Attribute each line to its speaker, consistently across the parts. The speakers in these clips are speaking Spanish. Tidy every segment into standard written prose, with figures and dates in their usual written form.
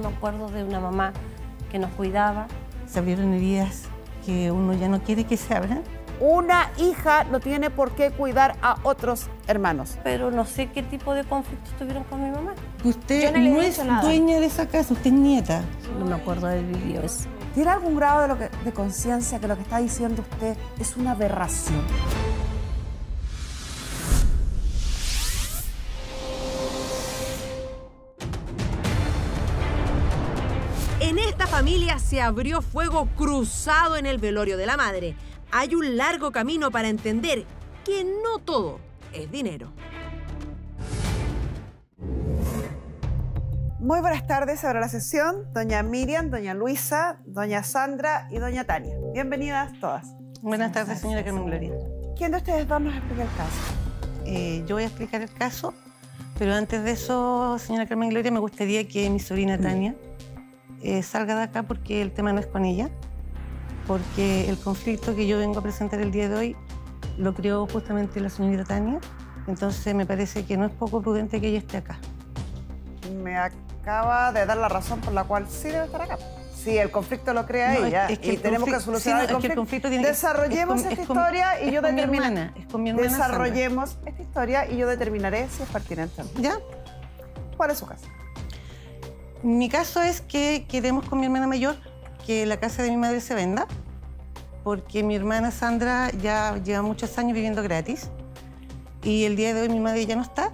Speaker 1: me acuerdo de una mamá que nos cuidaba.
Speaker 2: Se abrieron heridas que uno ya no quiere que se abran.
Speaker 3: Una hija no tiene por qué cuidar a otros hermanos.
Speaker 1: Pero no sé qué tipo de conflictos tuvieron con mi mamá.
Speaker 2: Usted no es dueña de esa casa, usted es nieta.
Speaker 1: No me acuerdo de haber vivido eso.
Speaker 3: ¿Tiene algún grado de conciencia que lo que está diciendo usted es una aberración?
Speaker 4: En esta familia se abrió fuego cruzado en el velorio de la madre. Hay un largo camino para entender que no todo es dinero.
Speaker 3: Muy buenas tardes, ahora la sesión. Doña Miriam, doña Luisa, doña Sandra y doña Tania. Bienvenidas todas.
Speaker 2: Buenas tardes, señora Carmen Gloria.
Speaker 3: ¿Quién de ustedes dos nos explica el caso?
Speaker 2: Yo voy a explicar el caso, pero antes de eso, señora Carmen Gloria, me gustaría que mi sobrina Tania salga de acá porque el tema no es con ella, porque el conflicto que yo vengo a presentar el día de hoy lo creó justamente la señorita Tania, entonces me parece que no es poco prudente que ella esté acá.
Speaker 3: Me acaba de dar la razón por la cual sí debe estar acá. Sí, el conflicto lo crea ella y tenemos que solucionar el conflicto. Desarrollemos esta historia y yo determinaré.
Speaker 2: Es con mi hermana
Speaker 3: Desarrollemos esta historia y yo determinaré si es pertinente.
Speaker 2: ¿Ya?
Speaker 3: ¿Cuál es su caso?
Speaker 2: Mi caso es que queremos con mi hermana mayor que la casa de mi madre se venda, porque mi hermana Sandra ya lleva muchos años viviendo gratis y el día de hoy mi madre ya no está,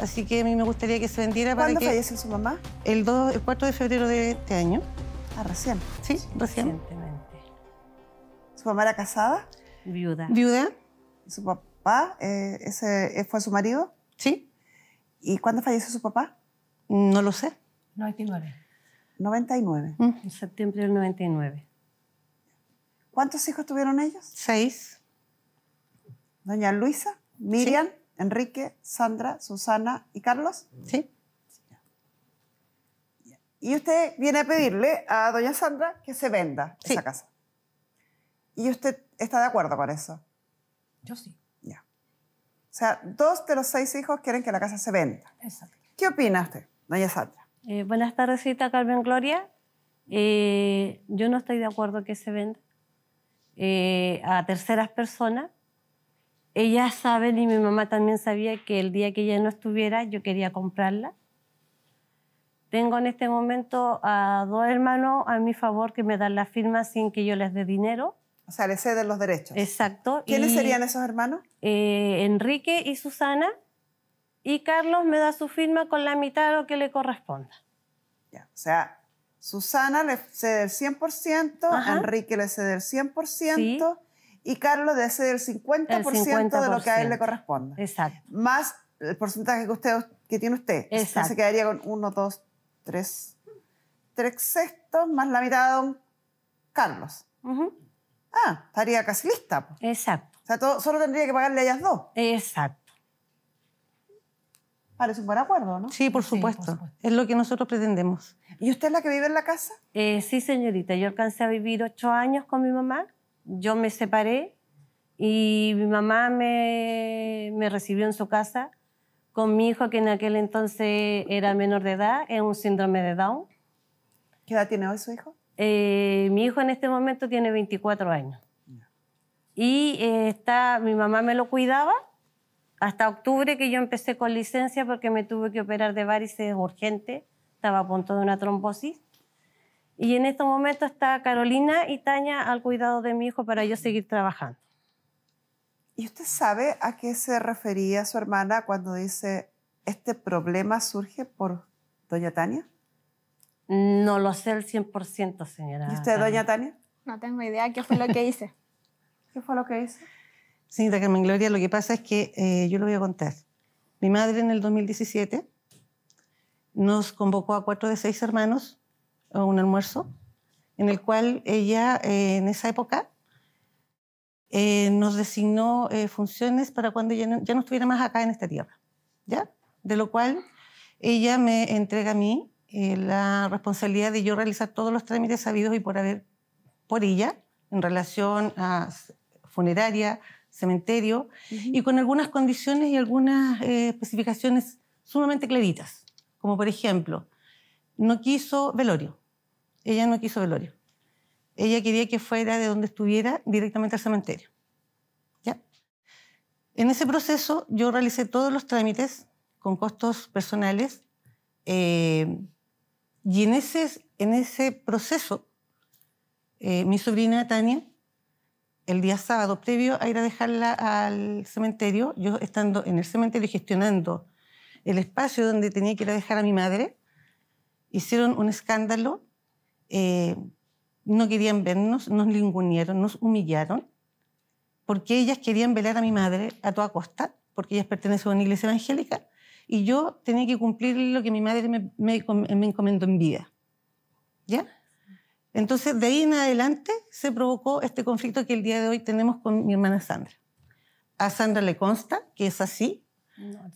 Speaker 2: así que a mí me gustaría que se vendiera para que...
Speaker 3: ¿Cuándo falleció su mamá?
Speaker 2: El 4 de febrero de este año.
Speaker 3: Ah, recién.
Speaker 2: Sí, recién.
Speaker 1: Recientemente.
Speaker 3: ¿Su mamá era casada?
Speaker 1: Viuda.
Speaker 2: ¿Viuda?
Speaker 3: ¿Y su papá ese fue su marido?
Speaker 2: Sí.
Speaker 3: ¿Y cuándo falleció su papá?
Speaker 2: No lo sé.
Speaker 1: 99.
Speaker 3: 99.
Speaker 1: En septiembre del 99.
Speaker 3: ¿Cuántos hijos tuvieron ellos?
Speaker 2: 6.
Speaker 3: Doña Luisa, Miriam, Enrique, Sandra, Susana y Carlos.
Speaker 2: Sí.
Speaker 3: Y usted viene a pedirle a doña Sandra que se venda esa casa. ¿Y usted está de acuerdo con eso?
Speaker 5: Yo sí.
Speaker 3: Ya. O sea, 2 de los 6 hijos quieren que la casa se venda.
Speaker 5: Exacto.
Speaker 3: ¿Qué opina usted, doña Sandra?
Speaker 1: Buenas tardes, señorita Carmen Gloria. Yo no estoy de acuerdo que se venda a terceras personas. Ellas saben y mi mamá también sabía que el día que ella no estuviera yo quería comprarla. Tengo en este momento a 2 hermanos a mi favor que me dan la firma sin que yo les dé dinero.
Speaker 3: O sea, le ceden los derechos.
Speaker 1: Exacto.
Speaker 3: ¿Quiénes serían esos hermanos?
Speaker 1: Enrique y Susana. Y Carlos me da su firma con la mitad de lo que le corresponda.
Speaker 3: Ya. O sea, Susana le cede el 100%,
Speaker 1: Ajá.
Speaker 3: Enrique le cede el 100%,
Speaker 1: Sí.
Speaker 3: y Carlos le cede el 50%, de lo que a él le corresponda.
Speaker 1: Exacto.
Speaker 3: Más el porcentaje que tiene usted.
Speaker 1: Exacto.
Speaker 3: Se quedaría con 1, 2, 3 sextos más la mitad de don Carlos.
Speaker 1: Ujú.
Speaker 3: Ah, estaría casi lista. Po.
Speaker 1: Exacto.
Speaker 3: O sea, solo tendría que pagarle a ellas 2.
Speaker 1: Exacto.
Speaker 3: Parece un buen acuerdo, ¿no?
Speaker 2: Sí, por supuesto. Es lo que nosotros pretendemos.
Speaker 3: ¿Y usted es la que vive en la casa?
Speaker 1: Sí, señorita. Yo alcancé a vivir 8 años con mi mamá. Yo me separé y mi mamá me recibió en su casa con mi hijo, que en aquel entonces era menor de edad, es un síndrome de Down.
Speaker 3: ¿Qué edad tiene hoy su hijo?
Speaker 1: Mi hijo en este momento tiene 24 años. Y mi mamá me lo cuidaba hasta octubre, que yo empecé con licencia porque me tuve que operar de varices urgente. Estaba a punto de una trombosis. Y en este momento está Carolina y Tania al cuidado de mi hijo para yo seguir trabajando.
Speaker 3: ¿Y usted sabe a qué se refería su hermana cuando dice este problema surge por doña Tania?
Speaker 1: No lo sé al 100%, señora.
Speaker 3: ¿Y usted, doña Tania?
Speaker 6: No tengo idea qué fue lo que hice.
Speaker 3: ¿Qué fue lo que hizo?
Speaker 2: Señorita Carmen Gloria, lo que pasa es que yo lo voy a contar. Mi madre en el 2017 nos convocó a 4 de 6 hermanos a un almuerzo en el cual ella en esa época nos designó funciones para cuando ya no estuviera más acá en esta tierra, ¿ya? De lo cual ella me entrega a mí la responsabilidad de yo realizar todos los trámites sabidos y por haber por ella en relación a funeraria, cementerio, y con algunas condiciones y algunas especificaciones sumamente claritas, como por ejemplo, no quiso velorio. Ella no quiso velorio. Ella quería que fuera de donde estuviera directamente al cementerio. ¿Ya? En ese proceso yo realicé todos los trámites con costos personales y en ese proceso mi sobrina Tania, el día sábado previo a ir a dejarla al cementerio, yo estando en el cementerio gestionando el espacio donde tenía que ir a dejar a mi madre, hicieron un escándalo, no querían vernos, nos ningunearon, nos humillaron, porque ellas querían velar a mi madre a toda costa, porque ellas pertenecen a una iglesia evangélica, y yo tenía que cumplir lo que mi madre me encomendó en vida. ¿Ya? Entonces, de ahí en adelante se provocó este conflicto que el día de hoy tenemos con mi hermana Sandra. A Sandra le consta que es así,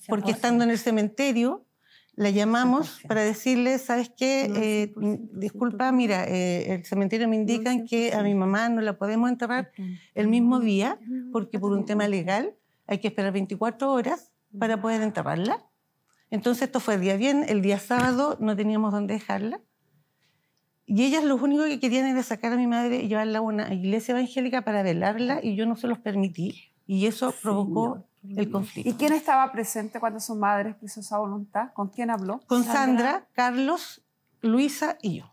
Speaker 2: porque estando en el cementerio la llamamos para decirle, ¿sabes qué? Disculpa, mira, el cementerio me indican que a mi mamá no la podemos enterrar el mismo día, porque por un tema legal hay que esperar 24 horas para poder enterrarla. Entonces esto fue el día sábado no teníamos dónde dejarla. Y ellas lo único que querían era sacar a mi madre y llevarla a una iglesia evangélica para velarla, y yo no se los permití. Y eso provocó el conflicto.
Speaker 3: ¿Y quién estaba presente cuando su madre expresó esa voluntad? ¿Con quién habló?
Speaker 2: Con Sandra, Carlos, Luisa y yo.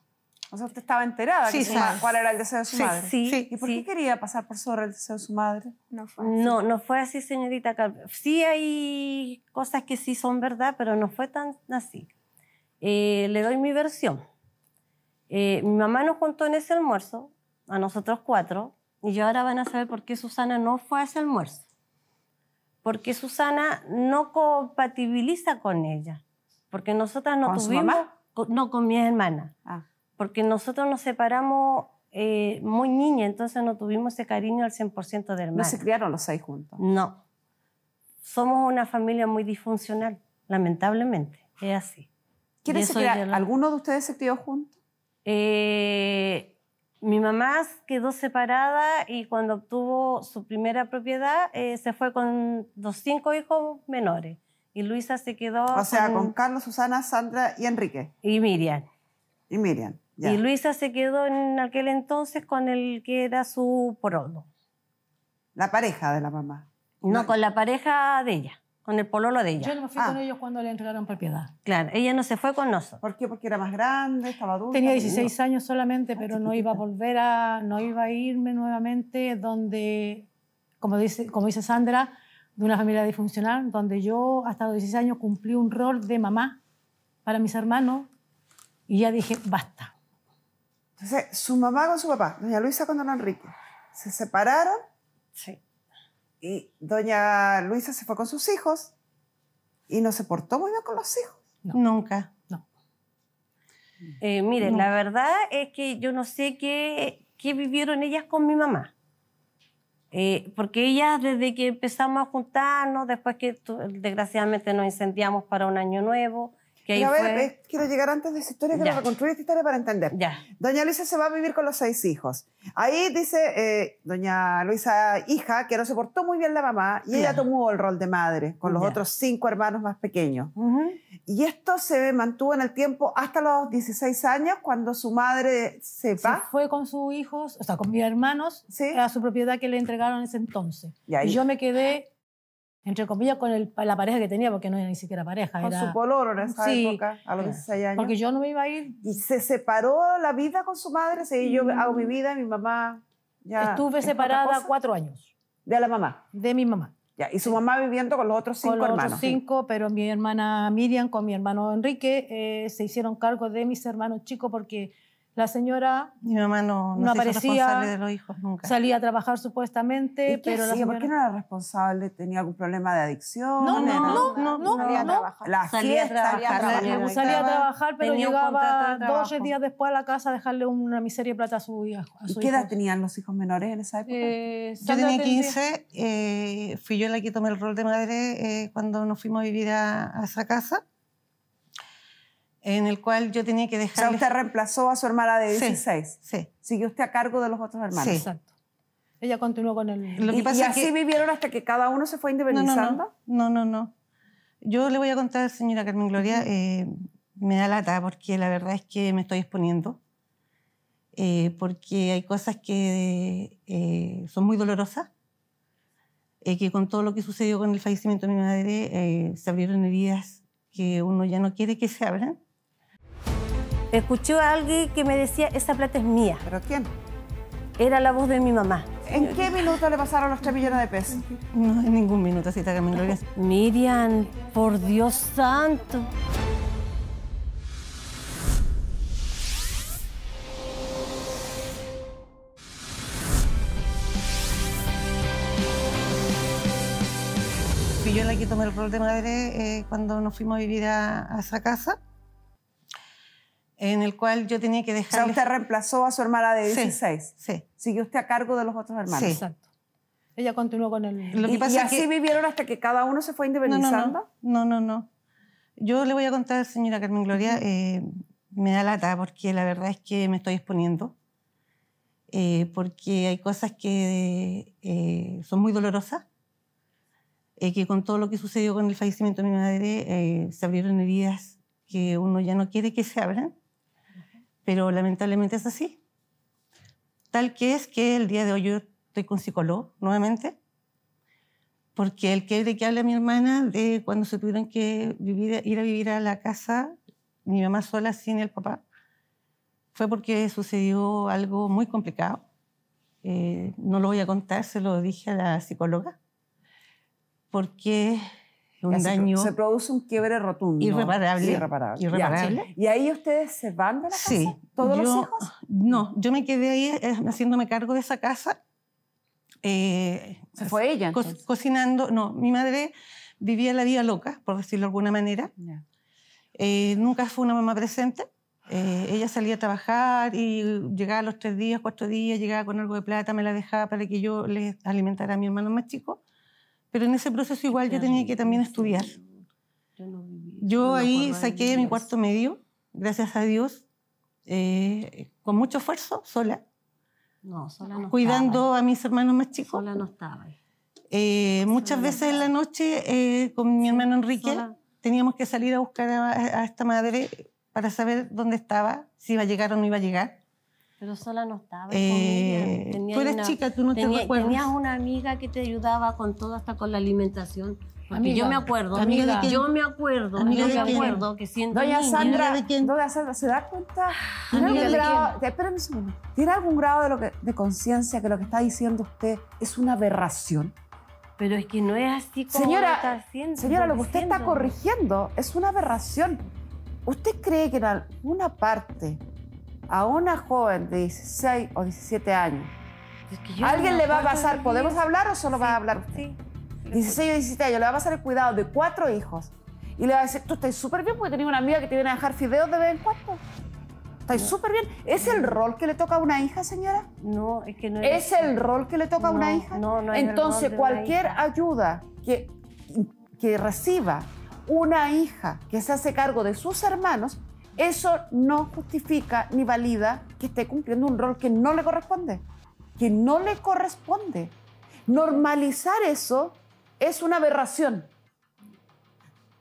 Speaker 3: O sea, usted estaba enterada
Speaker 2: sí,
Speaker 3: cuál era el deseo de su madre.
Speaker 1: Sí.
Speaker 3: ¿Y por qué quería pasar por sobre el deseo de su madre?
Speaker 1: No fue así, señorita Carmen. Sí hay cosas que sí son verdad, pero no fue tan así. Le doy mi versión. Mi mamá nos contó en ese almuerzo, a nosotros 4, y ahora van a saber por qué Susana no fue a ese almuerzo. Porque Susana no compatibiliza con ella. Porque nosotras no tuvimos...
Speaker 3: ¿Con su mamá?
Speaker 1: No, con mi hermana. Porque nosotros nos separamos muy niña, entonces no tuvimos ese cariño al 100% de hermana.
Speaker 3: ¿No se criaron los 6 juntos?
Speaker 1: No. Somos una familia muy disfuncional, lamentablemente. Es así.
Speaker 3: ¿Quiénes se criaron? ¿Alguno de ustedes se crió juntos?
Speaker 1: Mi mamá quedó separada y cuando obtuvo su primera propiedad se fue con los 5 hijos menores. Y Luisa se quedó...
Speaker 3: O sea, con Carlos, Susana, Sandra y Enrique.
Speaker 1: Y Miriam.
Speaker 3: Y Miriam, ya.
Speaker 1: Y Luisa se quedó en aquel entonces con el que era su pololo.
Speaker 3: La pareja de la mamá.
Speaker 1: No, con la pareja de ella, con el pololo de ella.
Speaker 5: Yo no me fui con ellos cuando le entregaron propiedad.
Speaker 1: Claro, ella no se fue con nosotros.
Speaker 3: ¿Por qué? Porque era más grande, estaba adulta.
Speaker 5: Tenía 16 años solamente, pero no iba a irme nuevamente donde, como dice Sandra, de una familia disfuncional, donde yo hasta los 16 años cumplí un rol de mamá para mis hermanos y ya dije, basta.
Speaker 3: Entonces, su mamá con su papá, doña Luisa con don Enrique, se separaron.
Speaker 1: Sí.
Speaker 3: Y doña Luisa se fue con sus hijos y no se portó muy bien con los hijos.
Speaker 2: No. Nunca.
Speaker 5: No.
Speaker 1: Miren, la verdad es que yo no sé qué vivieron ellas con mi mamá. Porque ellas, desde que empezamos a juntarnos, después que desgraciadamente nos incendiamos para un año nuevo, que ahí
Speaker 3: quiero llegar antes de esa historia, quiero reconstruir esta historia para entender.
Speaker 1: Ya.
Speaker 3: Doña Luisa se va a vivir con los 6 hijos. Ahí dice doña Luisa, hija, que no se portó muy bien la mamá, y ella tomó el rol de madre con los otros 5 hermanos más pequeños. Y esto se mantuvo en el tiempo hasta los 16 años, cuando su madre se va.
Speaker 5: Se fue con sus hijos, o sea, con mis hermanos, a su propiedad que le entregaron en ese entonces. Y yo me quedé, entre comillas, con la pareja que tenía, porque no era ni siquiera pareja.
Speaker 3: Con su pololo en esa época, a los 16 años.
Speaker 5: Porque yo no me iba a ir.
Speaker 3: Y se separó la vida con su madre, yo hago mi vida, mi mamá ya...
Speaker 5: Estuve separada 4 años.
Speaker 3: ¿De la mamá?
Speaker 5: De mi mamá.
Speaker 3: Ya, y su mamá viviendo con los otros 5 hermanos.
Speaker 5: Con los otros 5, pero mi hermana Miriam con mi hermano Enrique se hicieron cargo de mis hermanos chicos porque la señora
Speaker 2: mi mamá no
Speaker 5: aparecía,
Speaker 2: responsable de los hijos nunca.
Speaker 5: Salía a trabajar supuestamente, pero la señora...
Speaker 3: ¿Por qué no era responsable? ¿Tenía algún problema de adicción?
Speaker 5: No.
Speaker 6: Salía a trabajar.
Speaker 1: Salía a trabajar,
Speaker 5: pero llegaba 2 o 3 días después a la casa a dejarle una miseria de plata a su hija.
Speaker 3: ¿Y qué edad tenían los hijos menores en esa época?
Speaker 2: Yo tenía 15, fui yo la que tomé el rol de madre cuando nos fuimos a vivir a esa casa, en el cual yo tenía que dejar...
Speaker 3: O sea, usted reemplazó a su hermana de 16.
Speaker 2: Sí.
Speaker 3: ¿Siguió usted a cargo de los otros hermanos?
Speaker 2: Sí.
Speaker 5: Exacto. Ella continuó con el...
Speaker 3: ¿Y así vivieron hasta que cada uno se fue independizando?
Speaker 2: No. Yo le voy a contar, señora Carmen Gloria, me da lata porque la verdad es que me estoy exponiendo, porque hay cosas que son muy dolorosas, que con todo lo que sucedió con el fallecimiento de mi madre se abrieron heridas que uno ya no quiere que se abran.
Speaker 1: Escuché a alguien que me decía, esa plata es mía.
Speaker 3: ¿Pero quién?
Speaker 1: Era la voz de mi mamá.
Speaker 3: ¿En qué minuto le pasaron los 3 millones de pesos?
Speaker 2: No, en ningún minuto, Cita Carmen Gloria.
Speaker 1: Miriam, por Dios santo.
Speaker 2: Fui yo la que tomé el rol de madre cuando nos fuimos a vivir a esa casa, en el cual yo tenía que
Speaker 3: O sea,
Speaker 2: dejarle...
Speaker 3: usted reemplazó a su hermana de 16.
Speaker 2: Sí.
Speaker 3: ¿Siguió usted a cargo de los otros hermanos?
Speaker 2: Sí.
Speaker 5: Exacto. Ella continuó con el...
Speaker 2: Lo que
Speaker 3: ¿Y
Speaker 2: pasa es
Speaker 3: así
Speaker 2: que...
Speaker 3: vivieron hasta que cada uno se fue independizando?
Speaker 2: No. Yo le voy a contar, señora Carmen Gloria, me da lata porque la verdad es que me estoy exponiendo, porque hay cosas que son muy dolorosas, que con todo lo que sucedió con el fallecimiento de mi madre se abrieron heridas que uno ya no quiere que se abran, pero lamentablemente es así. Tal que es que el día de hoy yo estoy con psicólogo nuevamente, porque el quiebre que habla mi hermana de cuando se tuvieron que ir a vivir a la casa, mi mamá sola sin el papá, fue porque sucedió algo muy complicado. No lo voy a contar, se lo dije a la psicóloga, porque un daño...
Speaker 3: Se produce un quiebre rotundo.
Speaker 2: Irreparable.
Speaker 3: Ya. ¿Y ahí ustedes se van de la casa?
Speaker 2: Sí.
Speaker 3: ¿Todos los hijos?
Speaker 2: No, yo me quedé ahí haciéndome cargo de esa casa.
Speaker 3: ¿Se fue ella entonces?
Speaker 2: Cocinando. No, mi madre vivía la vida loca, por decirlo de alguna manera.
Speaker 3: Ya.
Speaker 2: Nunca fue una mamá presente. Ella salía a trabajar y llegaba a los 3 días, 4 días, llegaba con algo de plata, me la dejaba para que yo les alimentara a mi hermano más chico. Pero en ese proceso igual yo tenía que también estudiar. Yo ahí saqué mi 4º medio, gracias a Dios, con mucho esfuerzo, sola.
Speaker 1: No, sola no
Speaker 2: cuidando a mis hermanos más chicos.
Speaker 1: Sola no estaba.
Speaker 2: Muchas veces en la noche con mi hermano Enrique teníamos que salir a buscar a esta madre para saber dónde estaba, si iba a llegar o no iba a llegar.
Speaker 1: Pero sola no estaba.
Speaker 2: Tú eres chica, tú no te recuerdas.
Speaker 1: Tenías una amiga que te ayudaba con todo, hasta con la alimentación. Porque
Speaker 5: Amiga.
Speaker 1: yo me acuerdo,
Speaker 2: ¿Amiga de quién?
Speaker 1: yo me acuerdo que siendo
Speaker 3: Doña
Speaker 1: niña...
Speaker 3: Sandra,
Speaker 2: ¿de quién?
Speaker 3: Doña Sandra, ¿se da cuenta? ¿Tiene
Speaker 5: ¿Amiga
Speaker 3: algún
Speaker 5: de
Speaker 3: grado, espérame un segundo. ¿Tiene algún grado de conciencia que lo que está diciendo usted es una aberración?
Speaker 1: Pero es que no es así como
Speaker 3: Señora,
Speaker 1: lo está haciendo.
Speaker 3: Señora, lo que usted está corrigiendo es una aberración. ¿Usted cree que en alguna parte a una joven de 16 o 17 años
Speaker 1: Es que yo
Speaker 3: alguien
Speaker 1: no
Speaker 3: le va a
Speaker 1: acuerdo
Speaker 3: pasar,
Speaker 1: de
Speaker 3: ¿podemos
Speaker 1: eso.
Speaker 3: hablar o solo
Speaker 1: Sí,
Speaker 3: va a hablar usted?
Speaker 1: Sí.
Speaker 3: 16 o 17 años, le va a pasar el cuidado de 4 hijos y le va a decir, tú estás súper bien porque tenía una amiga que te viene a dejar fideos de vez en cuando. Estás súper bien. ¿Es el rol que le toca a una hija, señora?
Speaker 1: No, es que no
Speaker 3: ¿Es el rol que le toca a una
Speaker 1: No,
Speaker 3: hija?
Speaker 1: no es el rol
Speaker 3: Entonces,
Speaker 1: de una
Speaker 3: cualquier
Speaker 1: hija.
Speaker 3: ayuda que reciba una hija que se hace cargo de sus hermanos, eso no justifica ni valida que esté cumpliendo un rol que no le corresponde. Que no le corresponde. Normalizar eso es una aberración.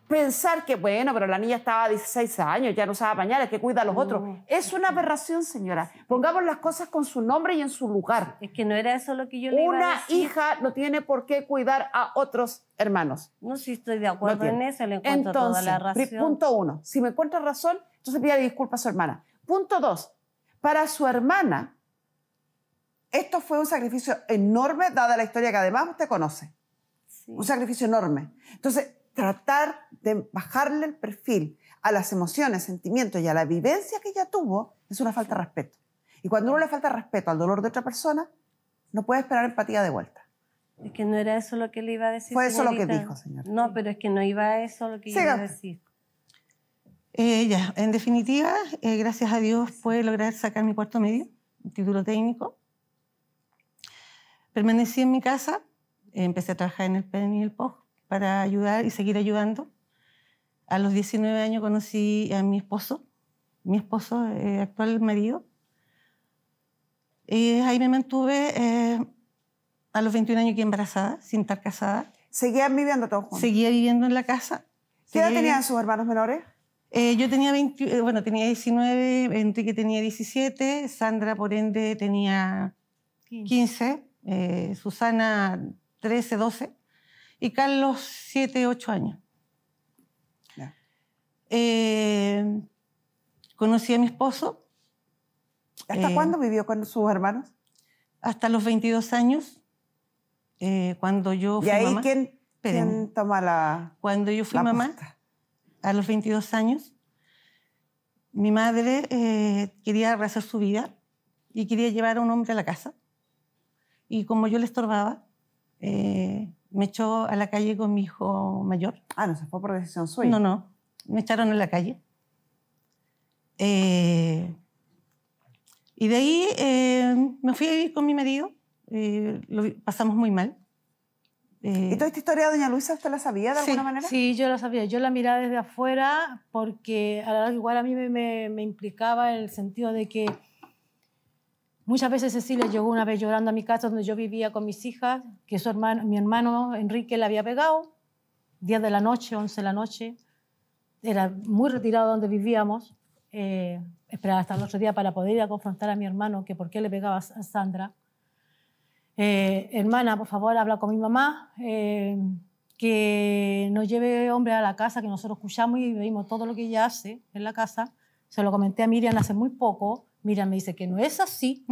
Speaker 3: Pensar que, bueno, pero la niña estaba a 16 años, ya no usaba pañales, que cuida a los otros. Es una aberración, señora. Pongamos las cosas con su nombre y en su lugar.
Speaker 1: Es que no era eso lo que yo le iba a
Speaker 3: Una
Speaker 1: decir.
Speaker 3: hija no tiene por qué cuidar a otros hermanos.
Speaker 1: No, si estoy de acuerdo en eso, le encuentro
Speaker 3: Entonces,
Speaker 1: toda la razón.
Speaker 3: punto 1, si me encuentra razón, entonces pídale disculpas a su hermana. Punto 2, para su hermana, esto fue un sacrificio enorme, dada la historia que además usted conoce.
Speaker 1: Sí.
Speaker 3: Un sacrificio enorme. Entonces, tratar de bajarle el perfil a las emociones, sentimientos y a la vivencia que ella tuvo es una falta de respeto. Y cuando uno le falta respeto al dolor de otra persona, no puede esperar empatía de vuelta.
Speaker 1: Es que no era eso lo que le iba a decir.
Speaker 3: Fue eso lo que
Speaker 1: señorita.
Speaker 3: dijo, señora.
Speaker 1: No, pero es que no iba a eso lo que yo iba a
Speaker 3: Siga.
Speaker 1: decir.
Speaker 2: Ya, en definitiva, gracias a Dios pude lograr sacar mi 4º medio, un título técnico. Permanecí en mi casa, empecé a trabajar en el PEN y el POG para ayudar y seguir ayudando. A los 19 años conocí a mi esposo actual marido. Ahí me mantuve a los 21 años quedé embarazada, sin estar casada.
Speaker 3: ¿Seguían viviendo todos juntos?
Speaker 2: Seguía viviendo en la casa.
Speaker 3: ¿Qué edad tenían sus hermanos menores?
Speaker 2: Yo tenía tenía 19, Enrique tenía 17, Sandra, por ende, tenía 15, Susana 13, 12 y Carlos 7, 8 años.
Speaker 3: Ya.
Speaker 2: Conocí a mi esposo.
Speaker 3: ¿Hasta cuándo vivió con sus hermanos?
Speaker 2: Hasta los 22 años, cuando yo fui
Speaker 3: mamá. ¿Y ahí
Speaker 2: mamá.
Speaker 3: quién toma la
Speaker 2: Cuando yo fui
Speaker 3: la
Speaker 2: mamá,
Speaker 3: posta?
Speaker 2: a los 22 años, mi madre quería rehacer su vida y quería llevar a un hombre a la casa. Y como yo le estorbaba, me echó a la calle con mi hijo mayor.
Speaker 3: Ah, no se fue por decisión suya.
Speaker 2: No, me echaron a la calle. Y de ahí me fui a vivir con mi marido. Pasamos muy mal.
Speaker 3: ¿Y toda esta historia, doña Luisa, usted la sabía de alguna manera?
Speaker 5: Sí, yo la sabía. Yo la miraba desde afuera porque a la larga igual a mí me implicaba en el sentido de que muchas veces Cecilia llegó una vez llorando a mi casa donde yo vivía con mis hijas, que mi hermano Enrique la había pegado, 10 de la noche, 11 de la noche. Era muy retirado donde vivíamos. Esperaba hasta el otro día para poder ir a confrontar a mi hermano que por qué le pegaba a Sandra. Hermana, por favor, habla con mi mamá, que nos lleve hombre a la casa, que nosotros escuchamos y vimos todo lo que ella hace en la casa. Se lo comenté a Miriam hace muy poco. Miriam me dice que no es así.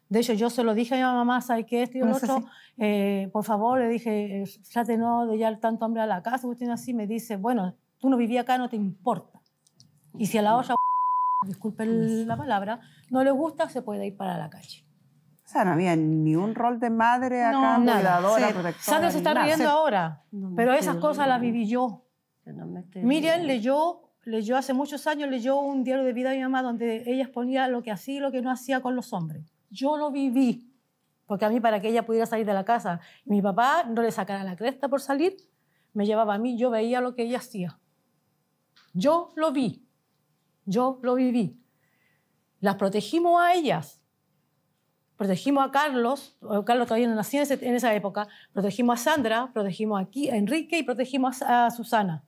Speaker 5: De hecho, yo se lo dije a mi mamá, ¿sabe qué? Esto y lo otro. Por favor, le dije, trate no de llevar tanto hombre a la casa, usted así. Me dice, bueno, tú no vivías acá, no te importa. Y si a la otra, disculpen la palabra, no le gusta, se puede ir para la calle.
Speaker 3: O sea, no había ni un rol de madre acá,
Speaker 5: no,
Speaker 3: cuidadora, protectora.
Speaker 5: Sandra se está riendo ahora, pero esas cosas las viví yo. Miriam leyó hace muchos años, leyó un diario de vida de mi mamá donde ella exponía lo que hacía y lo que no hacía con los hombres. Yo lo viví, porque a mí para que ella pudiera salir de la casa, mi papá no le sacara la cresta por salir, me llevaba a mí, yo veía lo que ella hacía. Yo lo vi, yo lo viví. Las protegimos a ellas. Protegimos a Carlos todavía no nacía en esa época, protegimos a Sandra, protegimos a Enrique y protegimos a Susana,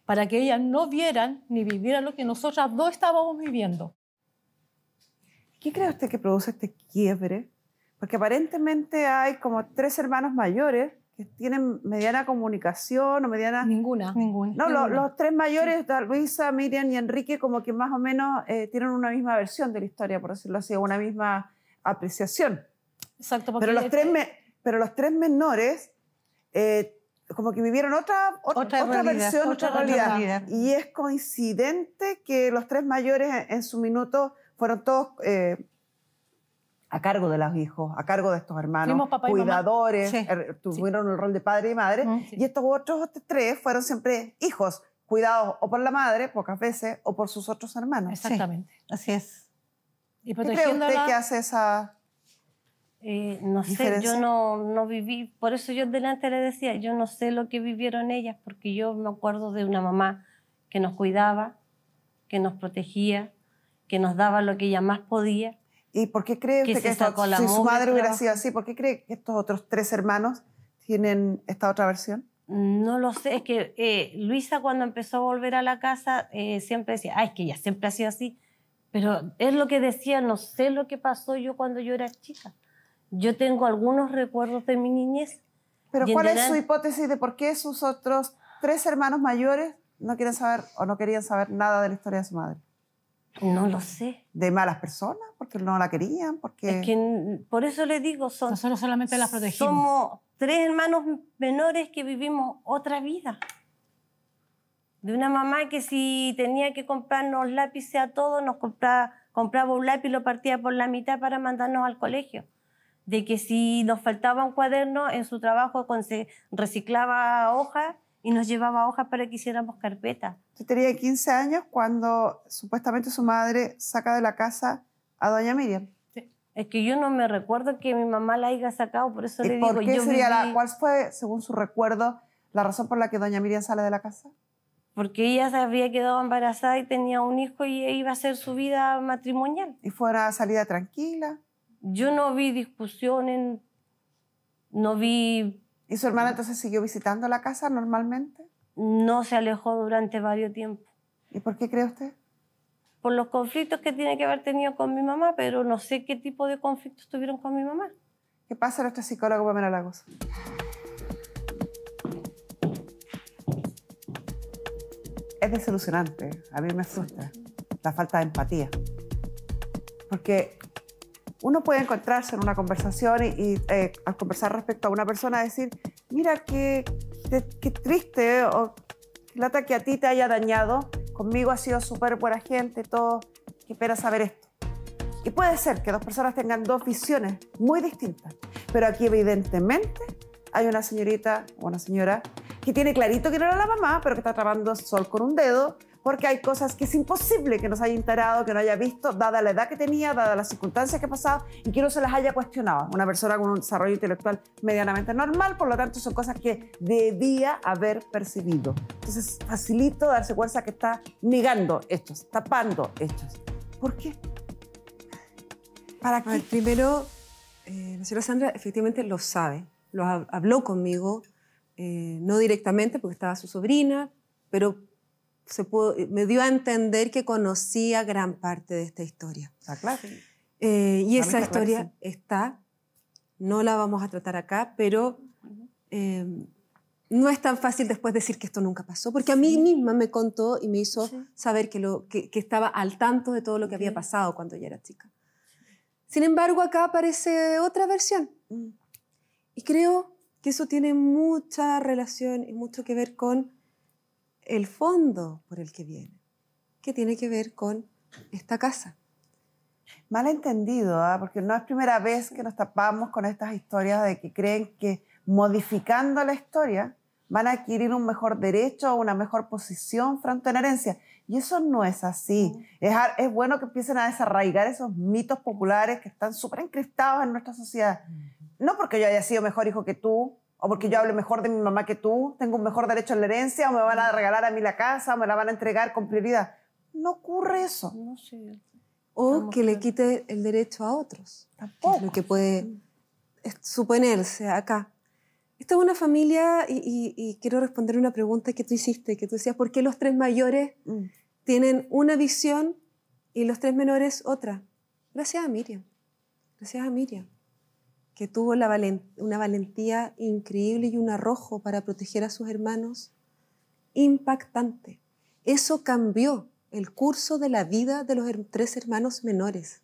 Speaker 5: para que ellas no vieran ni vivieran lo que nosotras dos estábamos viviendo.
Speaker 3: ¿Qué cree usted que produce este quiebre? Porque aparentemente hay como 3 hermanos mayores que tienen mediana comunicación o mediana...
Speaker 5: Ninguna.
Speaker 3: No, los 3 mayores, sí. Luisa, Miriam y Enrique, como que más o menos tienen una misma versión de la historia, por decirlo así, una misma apreciación.
Speaker 5: Exacto.
Speaker 3: Pero los 3 menores como que vivieron otra versión, otra realidad. Y es coincidente que los 3 mayores en su minuto fueron todos a cargo de los hijos, a cargo de estos hermanos, cuidadores, tuvieron el rol de padre y madre. Y estos otros 3 fueron siempre hijos, cuidados o por la madre, pocas veces, o por sus otros hermanos.
Speaker 5: Exactamente.
Speaker 2: Así es.
Speaker 3: ¿Qué cree usted que hace esa
Speaker 1: no sé, yo no viví, por eso yo delante le decía, yo no sé lo que vivieron ellas, porque yo me acuerdo de una mamá que nos cuidaba, que nos protegía, que nos daba lo que ella más podía.
Speaker 3: ¿Y por qué cree usted que si su madre hubiera sido así, por qué cree que estos otros 3 hermanos tienen esta otra versión?
Speaker 1: No lo sé, es que Luisa cuando empezó a volver a la casa siempre decía, es que ella siempre ha sido así. Pero es lo que decía, no sé lo que pasó yo cuando yo era chica. Yo tengo algunos recuerdos de mi niñez.
Speaker 3: Pero ¿cuál es su hipótesis de por qué sus otros 3 hermanos mayores no quieren saber o no querían saber nada de la historia de su madre?
Speaker 1: No lo sé.
Speaker 3: ¿De malas personas? ¿Porque no la querían? Porque...
Speaker 1: Es que por eso le digo,
Speaker 5: nosotros solamente las protegimos.
Speaker 1: Somos 3 hermanos menores que vivimos otra vida. De una mamá que si tenía que comprarnos lápices a todos, nos compraba un lápiz y lo partía por la mitad para mandarnos al colegio. De que si nos faltaba un cuaderno, en su trabajo reciclaba hojas y nos llevaba hojas para que hiciéramos carpetas.
Speaker 3: Usted tenía 15 años cuando supuestamente su madre saca de la casa a doña Miriam.
Speaker 1: Sí. Es que yo no me recuerdo que mi mamá la haya sacado, por eso le digo.
Speaker 3: ¿Por qué ¿Cuál fue, según su recuerdo, la razón por la que doña Miriam sale de la casa?
Speaker 1: Porque ella se había quedado embarazada y tenía un hijo y iba a hacer su vida matrimonial.
Speaker 3: ¿Y fue una salida tranquila?
Speaker 1: Yo no vi discusiones, no vi...
Speaker 3: ¿Y su hermana entonces siguió visitando la casa normalmente?
Speaker 1: No se alejó durante varios tiempos.
Speaker 3: ¿Y por qué cree usted?
Speaker 1: Por los conflictos que tiene que haber tenido con mi mamá, pero no sé qué tipo de conflictos tuvieron con mi mamá.
Speaker 3: ¿Qué pasa nuestro psicólogo Pamela Lagos? Es desilusionante, a mí me frustra la falta de empatía. Porque uno puede encontrarse en una conversación y al conversar respecto a una persona decir, mira qué triste o qué lata que a ti te haya dañado, conmigo ha sido súper buena gente, todo, qué pena saber esto. Y puede ser que dos personas tengan dos visiones muy distintas, pero aquí evidentemente hay una señorita o una señora que tiene clarito que no era la mamá, pero que está trabando sol con un dedo, porque hay cosas que es imposible que nos haya enterado, que no haya visto, dada la edad que tenía, dada las circunstancias que ha pasado, y que no se las haya cuestionado. Una persona con un desarrollo intelectual medianamente normal, por lo tanto son cosas que debía haber percibido. Entonces facilito darse cuenta que está negando hechos, tapando hechos. ¿Por qué? ¿Para qué?
Speaker 7: A ver, primero, la señora Sandra efectivamente lo sabe, lo habló conmigo, no directamente porque estaba su sobrina, pero me dio a entender que conocía gran parte de esta historia.
Speaker 3: Está claro.
Speaker 7: Y esa historia está, no la vamos a tratar acá, pero no es tan fácil después decir que esto nunca pasó, porque a mí misma me contó y me hizo saber que estaba al tanto de todo lo que había pasado cuando ella era chica. Sin embargo, acá aparece otra versión. Y creo que eso tiene mucha relación y mucho que ver con el fondo por el que viene, que tiene que ver con esta casa.
Speaker 3: Mal entendido, ¿eh? Porque no es primera vez que nos tapamos con estas historias de que creen que modificando la historia van a adquirir un mejor derecho o una mejor posición frente a una herencia. Y eso no es así. Es bueno que empiecen a desarraigar esos mitos populares que están súper encristados en nuestra sociedad. No porque yo haya sido mejor hijo que tú, o porque yo hable mejor de mi mamá que tú, tengo un mejor derecho en la herencia, o me van a regalar a mí la casa, o me la van a entregar con prioridad. No ocurre eso.
Speaker 1: No sé.
Speaker 7: O que le quite el derecho a otros.
Speaker 3: Tampoco.
Speaker 7: Que es lo que puede suponerse acá. Esta es una familia, y quiero responder una pregunta que tú hiciste, que tú decías, ¿por qué los tres mayores tienen una visión y los tres menores otra? Gracias a Miriam. Gracias a Miriam, que tuvo una valentía increíble y un arrojo para proteger a sus hermanos impactante. Eso cambió el curso de la vida de los tres hermanos menores.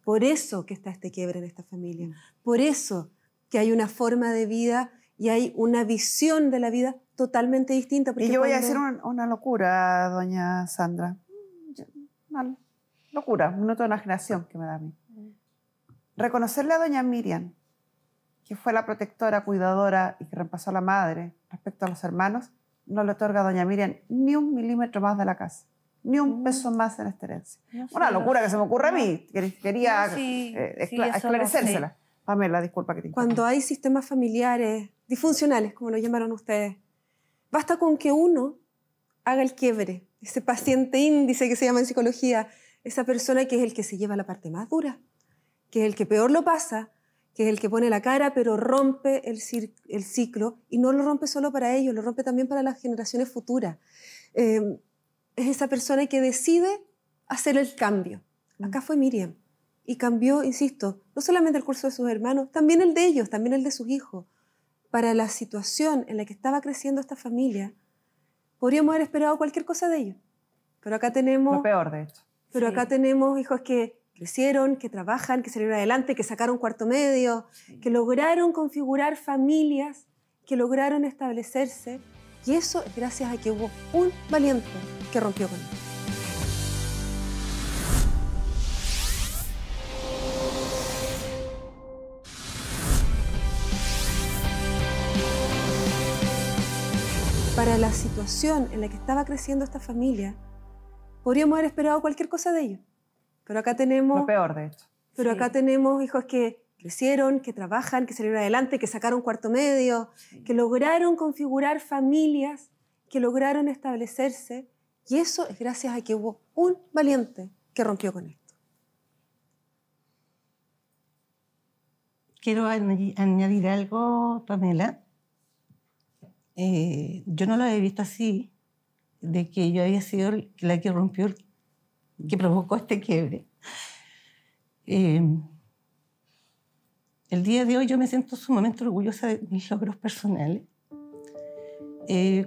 Speaker 7: Por eso que está este quiebre en esta familia. Por eso que hay una forma de vida y hay una visión de la vida totalmente distinta.
Speaker 3: Y yo voy a decir una locura, doña Sandra. Una locura, un minuto de imaginación que me da a mí. Reconocerle a doña Miriam, que fue la protectora, cuidadora y que reemplazó a la madre respecto a los hermanos, no le otorga a doña Miriam ni un milímetro más de la casa, ni un peso más en esta herencia.
Speaker 1: No sé,
Speaker 3: Una locura que se me ocurre a mí. Quería
Speaker 1: eso
Speaker 3: esclarecérsela. Pamela, disculpa que te interrumpa.
Speaker 7: Cuando hay sistemas familiares disfuncionales, como lo llamaron ustedes, basta con que uno haga el quiebre, ese paciente índice que se llama en psicología, esa persona que es el que se lleva la parte más dura, que es el que peor lo pasa, que es el que pone la cara, pero rompe el ciclo, y no lo rompe solo para ellos, lo rompe también para las generaciones futuras. Es esa persona que decide hacer el cambio. Acá fue Miriam, y cambió, insisto, no solamente el curso de sus hermanos, también el de ellos, también el de sus hijos. Para la situación en la que estaba creciendo esta familia, podríamos haber esperado cualquier cosa de ellos. Pero acá tenemos...
Speaker 3: Lo peor, de hecho.
Speaker 7: Pero acá tenemos hijos que crecieron, que trabajan, que salieron adelante, que sacaron cuarto medio, que lograron configurar familias, que lograron establecerse. Y eso es gracias a que hubo un valiente que rompió con él. Para la situación en la que estaba creciendo esta familia, podríamos haber esperado cualquier cosa de ellos. Pero acá tenemos...
Speaker 3: Lo peor, de hecho.
Speaker 7: Pero acá tenemos hijos que crecieron, que trabajan, que salieron adelante, que sacaron cuarto medio, que lograron configurar familias, que lograron establecerse. Y eso es gracias a que hubo un valiente que rompió con esto.
Speaker 2: Quiero añadir algo, Pamela. Yo no lo he visto así. de que yo había sido la que rompió, que provocó este quiebre. El día de hoy yo me siento sumamente orgullosa de mis logros personales.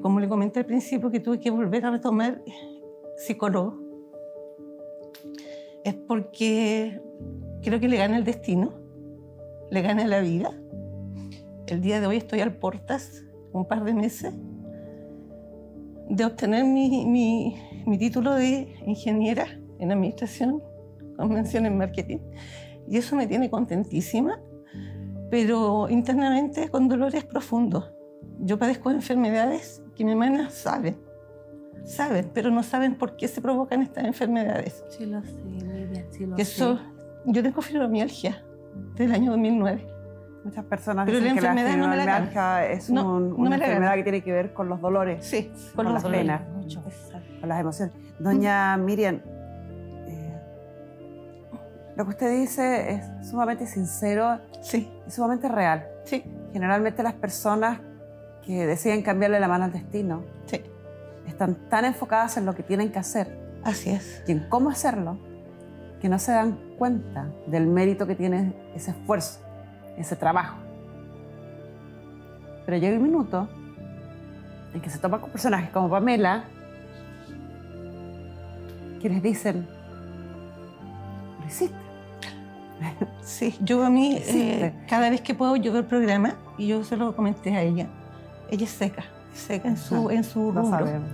Speaker 2: Como le comenté al principio, que tuve que volver a retomar psicólogo, es porque creo que le gana el destino, le gana la vida. El día de hoy estoy al portas, un par de meses, de obtener mi título de ingeniera en administración con mención en marketing. Y eso me tiene contentísima, pero internamente con dolores profundos. Yo padezco de enfermedades que mi hermana saben, pero no saben por qué se provocan estas enfermedades.
Speaker 1: Sí lo sé, Miriam, sí lo
Speaker 2: Eso,
Speaker 1: sé.
Speaker 2: yo tengo fibromialgia desde el año 2009.
Speaker 3: Muchas personas
Speaker 2: Pero
Speaker 3: dicen
Speaker 2: la
Speaker 3: que la
Speaker 2: enfermedad no me la gana.
Speaker 3: fibromialgia es
Speaker 2: No
Speaker 3: una
Speaker 2: me la
Speaker 3: enfermedad
Speaker 2: gana.
Speaker 3: que tiene que ver con los dolores,
Speaker 2: Sí,
Speaker 3: con las
Speaker 2: dolores.
Speaker 3: penas,
Speaker 5: Mucho.
Speaker 3: con las emociones. Doña Miriam, lo que usted dice es sumamente sincero
Speaker 2: Sí,
Speaker 3: y sumamente real.
Speaker 2: sí,
Speaker 3: Generalmente las personas que deciden cambiarle la mano al destino
Speaker 2: sí,
Speaker 3: están tan enfocadas en lo que tienen que hacer
Speaker 2: así es.
Speaker 3: y en cómo hacerlo que no se dan cuenta del mérito que tiene ese esfuerzo, ese trabajo. Pero llega el minuto en que se toman con personajes como Pamela, que les dicen, lo hiciste.
Speaker 2: Sí, yo a mí,
Speaker 3: Existe.
Speaker 2: cada vez que puedo, yo veo el programa y yo se lo comenté a ella. Ella es seca en su
Speaker 3: Lo
Speaker 2: rubro.
Speaker 3: sabemos.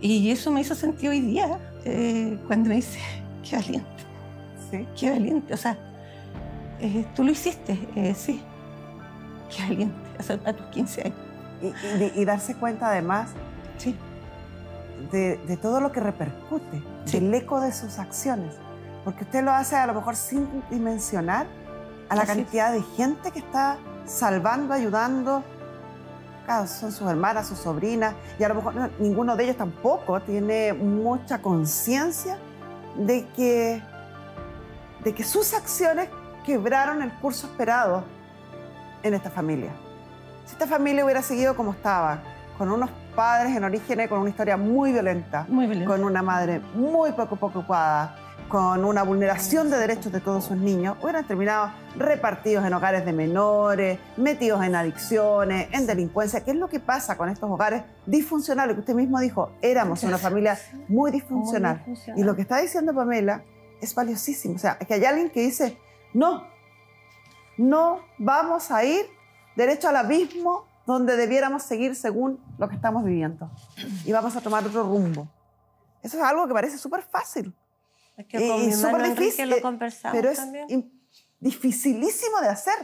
Speaker 2: Y eso me hizo sentir hoy día, cuando me dice, qué valiente,
Speaker 3: ¿Sí?
Speaker 2: qué valiente. O sea, tú lo hiciste, sí, qué valiente, o sea, a tus 15 años.
Speaker 3: Y darse cuenta además
Speaker 2: Sí,
Speaker 3: de todo lo que repercute,
Speaker 2: Sí.
Speaker 3: del eco de sus acciones. Porque usted lo hace a lo mejor sin dimensionar a la
Speaker 2: Así es.
Speaker 3: cantidad de gente que está salvando, ayudando. Claro, son sus hermanas, sus sobrinas, y a lo mejor ninguno de ellos tampoco tiene mucha conciencia de que sus acciones quebraron el curso esperado en esta familia. Si esta familia hubiera seguido como estaba, con unos padres en orígenes con una historia muy violenta,
Speaker 2: muy violento.
Speaker 3: con una madre muy poco ocupada, con una vulneración de derechos de todos sus niños, hubieran terminado repartidos en hogares de menores, metidos en adicciones, en delincuencia. ¿Qué es lo que pasa con estos hogares disfuncionales? Que usted mismo dijo, éramos una familia muy disfuncional. Y lo que está diciendo Pamela es valiosísimo. O sea, es que hay alguien que dice, no vamos a ir derecho al abismo donde debiéramos seguir según lo que estamos viviendo. Y vamos a tomar otro rumbo. Eso es algo que parece súper fácil.
Speaker 1: Es que con mi
Speaker 3: súper
Speaker 1: hermano Enrique
Speaker 3: difícil,
Speaker 1: lo conversamos
Speaker 3: pero es
Speaker 1: también.
Speaker 3: dificilísimo de hacer,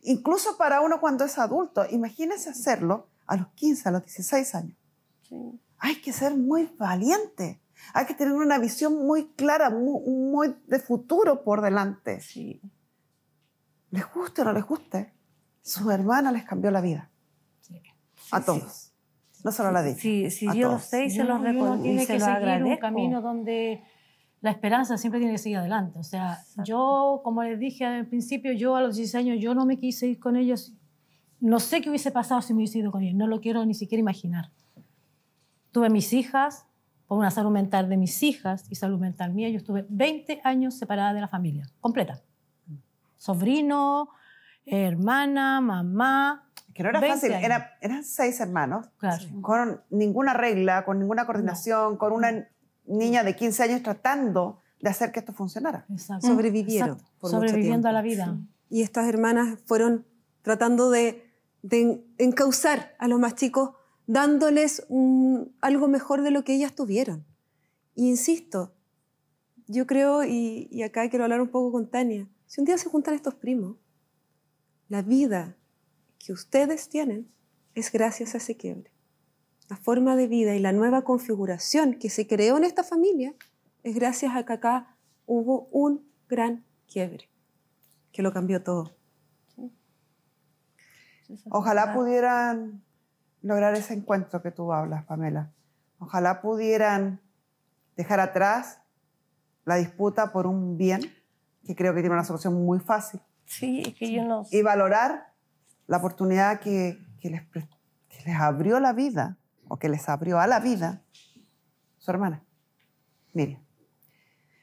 Speaker 3: incluso para uno cuando es adulto. Imagínense hacerlo a los 15, a los 16 años.
Speaker 1: Sí.
Speaker 3: Hay que ser muy valiente, hay que tener una visión muy clara, muy de futuro por delante.
Speaker 1: Sí.
Speaker 3: Les guste o no les guste, su hermana les cambió la vida. A todos. No solo a la de ella.
Speaker 1: Sí,
Speaker 3: a
Speaker 1: yo lo
Speaker 3: todos.
Speaker 1: sé y se
Speaker 5: Uno
Speaker 1: lo reconozco y
Speaker 5: tiene
Speaker 1: se
Speaker 5: que
Speaker 1: lo
Speaker 5: seguir un
Speaker 1: agradezco.
Speaker 5: camino donde la esperanza siempre tiene que seguir adelante. O sea, yo, como les dije al principio, yo a los 16 años yo no me quise ir con ellos. No sé qué hubiese pasado si me hubiese ido con ellos. No lo quiero ni siquiera imaginar. Tuve mis hijas, por una salud mental de mis hijas y salud mental mía. Yo estuve 20 años separada de la familia, completa. Sobrino, hermana, mamá.
Speaker 3: Que no era
Speaker 5: 20
Speaker 3: fácil,
Speaker 5: años.
Speaker 3: eran 6 hermanos,
Speaker 5: Claro.
Speaker 3: con ninguna regla, con ninguna coordinación, con una niña de 15 años tratando de hacer que esto funcionara.
Speaker 5: Exacto.
Speaker 7: Sobrevivieron
Speaker 5: Exacto.
Speaker 7: por mucho
Speaker 5: Sobreviviendo a la
Speaker 7: tiempo.
Speaker 5: vida.
Speaker 7: Y estas hermanas fueron tratando de encauzar a los más chicos, dándoles algo mejor de lo que ellas tuvieron. Y insisto, yo creo, y acá quiero hablar un poco con Tania, si un día se juntan estos primos, la vida que ustedes tienen es gracias a ese quiebre. La forma de vida y la nueva configuración que se creó en esta familia es gracias a que acá hubo un gran quiebre que lo cambió todo.
Speaker 3: Ojalá pudieran lograr ese encuentro que tú hablas, Pamela. Ojalá pudieran dejar atrás la disputa por un bien, que creo que tiene una solución muy fácil,
Speaker 1: Sí, es que yo no
Speaker 3: y valorar la oportunidad que les abrió la vida, o que les abrió a la vida, su hermana, Miriam.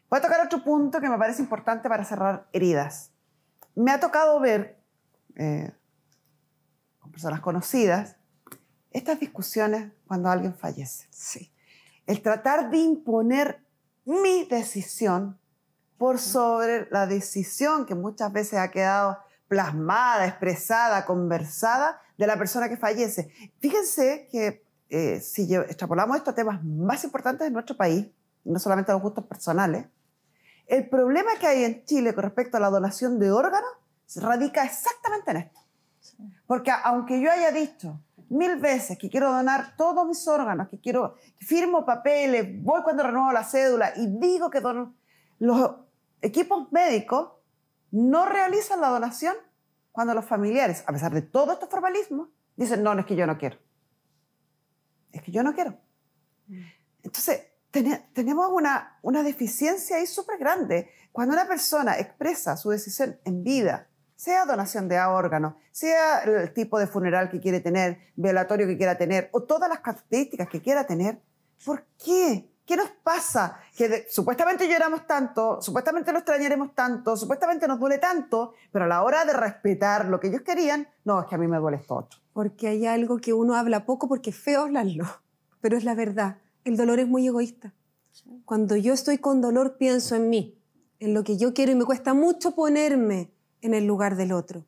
Speaker 3: Voy a tocar otro punto que me parece importante para cerrar heridas. Me ha tocado ver, con personas conocidas, estas discusiones cuando alguien fallece.
Speaker 7: Sí.
Speaker 3: El tratar de imponer mi decisión por sobre la decisión que muchas veces ha quedado plasmada, expresada, conversada de la persona que fallece. Fíjense que si extrapolamos estos temas más importantes de nuestro país, no solamente a los gustos personales, el problema que hay en Chile con respecto a la donación de órganos radica exactamente en esto. Porque aunque yo haya dicho 1000 veces que quiero donar todos mis órganos, que firmo papeles, voy cuando renuevo la cédula y digo que dono, los equipos médicos no realizan la donación cuando los familiares, a pesar de todos estos formalismos, dicen, no, es que yo no quiero. Es que yo no quiero. Entonces, tenemos una deficiencia ahí súper grande. Cuando una persona expresa su decisión en vida, sea donación de órganos, sea el tipo de funeral que quiere tener, velatorio que quiera tener, o todas las características que quiera tener, ¿por qué? ¿Qué nos pasa? Que supuestamente lloramos tanto, supuestamente lo extrañaremos tanto, supuestamente nos duele tanto, pero a la hora de respetar lo que ellos querían, no, es que a mí me duele esto otro.
Speaker 7: Porque hay algo que uno habla poco porque es feo hablarlo, pero es la verdad. El dolor es muy egoísta. Cuando yo estoy con dolor, pienso en mí, en lo que yo quiero y me cuesta mucho ponerme en el lugar del otro.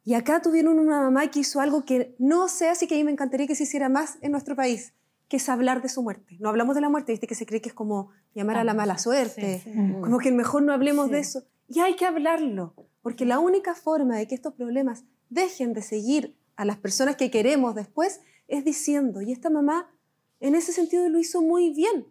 Speaker 7: Y acá tuvieron una mamá que hizo algo que no sé, así que a mí me encantaría que se hiciera más en nuestro país, que es hablar de su muerte. No hablamos de la muerte, ¿viste? Que se cree que es como llamar a la mala suerte, como que mejor no hablemos de eso. Y hay que hablarlo, porque la única forma de que estos problemas dejen de seguir a las personas que queremos después es diciendo, y esta mamá en ese sentido lo hizo muy bien.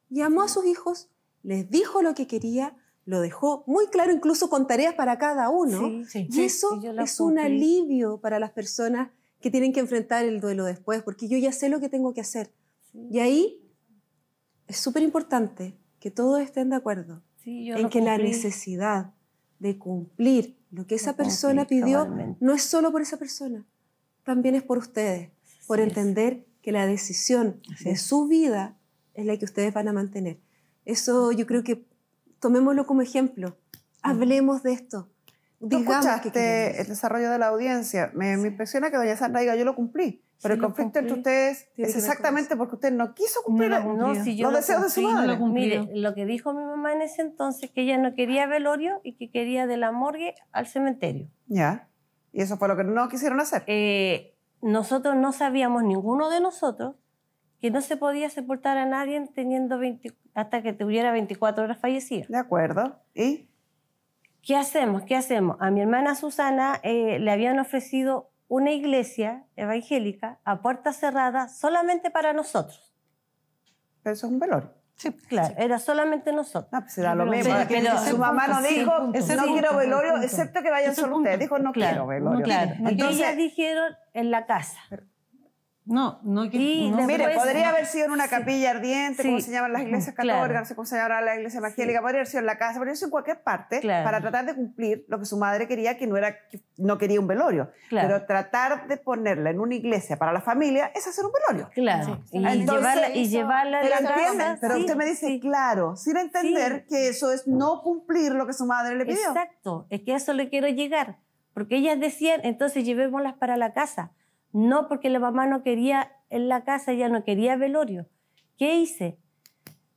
Speaker 7: Llamó a sus hijos, les dijo lo que quería, lo dejó muy claro, incluso con tareas para cada uno. Y eso es un alivio para las personas que tienen que enfrentar el duelo después, porque yo ya sé lo que tengo que hacer. Y ahí es súper importante que todos estén de acuerdo en que la necesidad de cumplir lo que esa persona pidió no es solo por esa persona, también es por ustedes, por entender que la decisión de su vida es la que ustedes van a mantener. Eso yo creo que tomémoslo como ejemplo. Hablemos de esto.
Speaker 3: Tú escuchaste el desarrollo de la audiencia. Me impresiona que doña Sandra diga, yo lo cumplí. Pero el conflicto entre ustedes es exactamente porque usted no quiso cumplir los deseos de su madre.
Speaker 1: Mire, lo que dijo mi mamá en ese entonces, que ella no quería velorio y que quería de la morgue al cementerio.
Speaker 3: Ya. Y eso fue lo que no quisieron hacer.
Speaker 1: Nosotros no sabíamos, ninguno de nosotros, que no se podía sepultar a nadie teniendo hasta que tuviera 24 horas fallecidas.
Speaker 3: De acuerdo. ¿Y?
Speaker 1: ¿Qué hacemos? ¿Qué hacemos? A mi hermana Susana le habían ofrecido una iglesia evangélica a puerta cerrada solamente para nosotros.
Speaker 3: Pero eso es un velorio.
Speaker 1: Sí, claro, era solamente nosotros.
Speaker 3: No, pues era lo mismo. Pero su mamá no dijo, no quiero velorio, excepto que vayan solo ustedes. Dijo, no quiero velorio.
Speaker 1: Claro. Entonces, ellas dijeron en la casa.
Speaker 3: Mire, podría haber sido en una capilla ardiente, como se llaman las iglesias católicas, no sé cómo se llama la iglesia evangélica, podría haber sido en la casa, podría haber sido en cualquier parte, para tratar de cumplir lo que su madre quería, que no quería un velorio. Pero tratar de ponerla en una iglesia para la familia es hacer un velorio.
Speaker 1: Claro. Y llevarla a la casa.
Speaker 3: Pero usted me dice, claro, sin entender que eso es no cumplir lo que su madre le pidió.
Speaker 1: Exacto, es que a eso le quiero llegar. Porque ellas decían, entonces llevémoslas para la casa. No, porque la mamá no quería en la casa, ella no quería velorio. ¿Qué hice?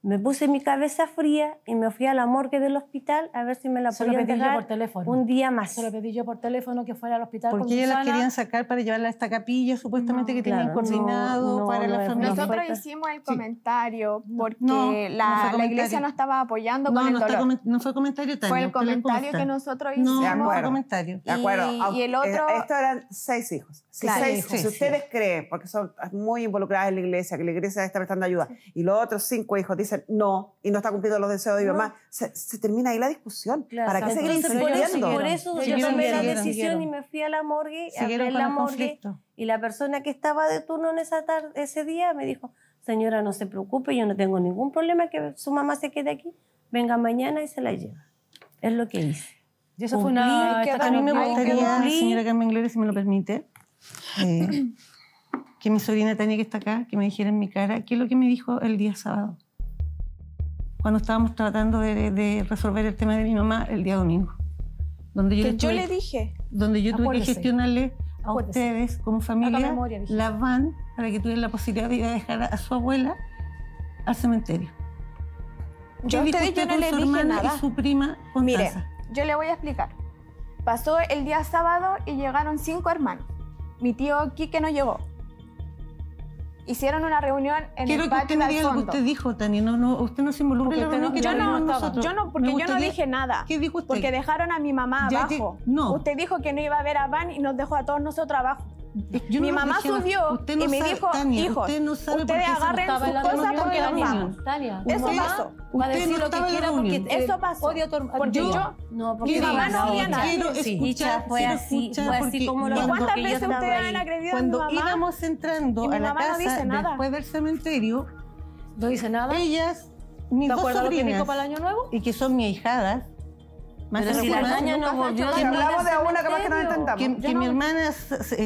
Speaker 1: Me puse mi cabeza fría y me fui a la morgue del hospital a ver si me la podían entregar
Speaker 5: por teléfono.
Speaker 1: Un día más.
Speaker 5: Se lo pedí yo por teléfono que fuera al hospital
Speaker 2: porque
Speaker 5: con
Speaker 2: ellas
Speaker 5: Susana.
Speaker 2: las querían sacar para llevarla a esta capilla, supuestamente que tenían coordinado para la familia.
Speaker 6: Nosotros hicimos el comentario porque la iglesia no estaba apoyando con el dolor.
Speaker 2: No fue comentario, Tania.
Speaker 6: Fue el comentario que nosotros hicimos.
Speaker 3: No
Speaker 2: fue comentario.
Speaker 3: De acuerdo.
Speaker 6: Y el otro...
Speaker 3: Estos eran 6 hijos. Si ustedes creen, porque son muy involucradas en la iglesia, que la iglesia está prestando ayuda, y los otros 5 hijos dicen no, y no está cumpliendo los deseos de mi mamá, se termina ahí la discusión.
Speaker 1: Claro.
Speaker 3: ¿Para qué seguir insistiendo?
Speaker 1: Por eso yo tomé la decisión y me fui a la morgue, abrí la morgue, y la persona que estaba de turno en ese día me dijo, señora, no se preocupe, yo no tengo ningún problema que su mamá se quede aquí, venga mañana y se la lleva. Es lo que hice.
Speaker 5: Y eso fue una...
Speaker 2: A mí me gustaría, señora Carmen Gloria, si me lo permite, que mi sobrina Tania, que está acá, que me dijera en mi cara qué es lo que me dijo el día sábado. cuando estábamos tratando de resolver el tema de mi mamá el día domingo. Donde
Speaker 6: yo le dije.
Speaker 2: Donde yo tuve que
Speaker 5: Acuérdese.
Speaker 2: gestionarle a ustedes como familia
Speaker 5: memoria, dije.
Speaker 2: la van para que tuvieran la posibilidad de ir a dejar a su abuela al cementerio.
Speaker 6: Yo a ustedes yo no
Speaker 2: con
Speaker 6: le
Speaker 2: su
Speaker 6: dije
Speaker 2: hermana
Speaker 6: nada.
Speaker 2: y su prima
Speaker 6: Mire,
Speaker 2: Constanza.
Speaker 6: yo le voy a explicar. Pasó el día sábado y llegaron 5 hermanos. Mi tío Quique no llegó. Hicieron una reunión en
Speaker 2: Quiero
Speaker 6: el
Speaker 2: que usted
Speaker 6: patio
Speaker 2: me
Speaker 6: al
Speaker 2: diga lo que
Speaker 6: fondo.
Speaker 2: usted dijo, Tania. No, usted no se involucra en la reunión que
Speaker 6: Yo
Speaker 2: tuvimos
Speaker 6: no,
Speaker 2: nosotros.
Speaker 6: porque
Speaker 2: Me
Speaker 6: yo no
Speaker 2: gustaría-
Speaker 6: dije nada.
Speaker 2: ¿Qué dijo usted?
Speaker 6: Porque dejaron a mi mamá
Speaker 2: Ya
Speaker 6: abajo.
Speaker 2: no.
Speaker 6: Usted dijo que no iba a ver a Van y nos dejó a todos nosotros abajo.
Speaker 2: Yo
Speaker 6: Mi
Speaker 2: no
Speaker 6: mamá
Speaker 2: dije-
Speaker 6: subió
Speaker 2: usted no
Speaker 6: y me
Speaker 2: sabe,
Speaker 6: dijo,
Speaker 2: Tania,
Speaker 6: hijos,
Speaker 2: usted no sabe por
Speaker 6: ustedes
Speaker 2: qué se
Speaker 6: agarren
Speaker 2: estaba
Speaker 6: sus
Speaker 2: en la
Speaker 6: cosas
Speaker 2: reunión
Speaker 6: porque
Speaker 2: de la
Speaker 6: nos
Speaker 2: reunión.
Speaker 6: vamos.
Speaker 5: Tania,
Speaker 6: Eso
Speaker 5: mamá
Speaker 6: pasó.
Speaker 5: va a
Speaker 2: Usted
Speaker 5: decir
Speaker 2: no
Speaker 5: lo
Speaker 2: estaba
Speaker 5: que
Speaker 2: en la
Speaker 5: quiera porque
Speaker 2: reunión.
Speaker 6: Eso pasó.
Speaker 5: odia a tu hermano.
Speaker 6: Porque yo
Speaker 1: No, porque
Speaker 6: Mi mamá no odia a nadie.
Speaker 2: Quiero
Speaker 5: Sí.
Speaker 2: escuchar,
Speaker 1: Fue
Speaker 2: quiero
Speaker 1: así,
Speaker 2: escuchar,
Speaker 1: fue así
Speaker 2: porque
Speaker 1: como lo
Speaker 6: ¿Y
Speaker 2: cuando-
Speaker 6: cuántas
Speaker 1: que yo
Speaker 6: veces
Speaker 1: estaba
Speaker 6: ustedes
Speaker 1: ahí.
Speaker 6: han agredido
Speaker 2: Cuando
Speaker 6: a mi mamá?
Speaker 2: íbamos entrando
Speaker 6: Y mi
Speaker 2: a la
Speaker 6: mamá no
Speaker 2: casa
Speaker 6: dice nada.
Speaker 2: después del cementerio,
Speaker 5: No dice nada.
Speaker 2: ellas, mis
Speaker 5: ¿Te
Speaker 2: dos
Speaker 5: acuerdas lo que
Speaker 2: sobrinas,
Speaker 5: dijo para el año nuevo?
Speaker 2: y que son mis ahijadas, más
Speaker 1: Pero si la
Speaker 2: encima,
Speaker 1: Tania no volvió
Speaker 3: Si
Speaker 1: de
Speaker 3: hablamos de una, capaz que no
Speaker 1: cementerio.
Speaker 3: intentamos.
Speaker 2: que mi hermana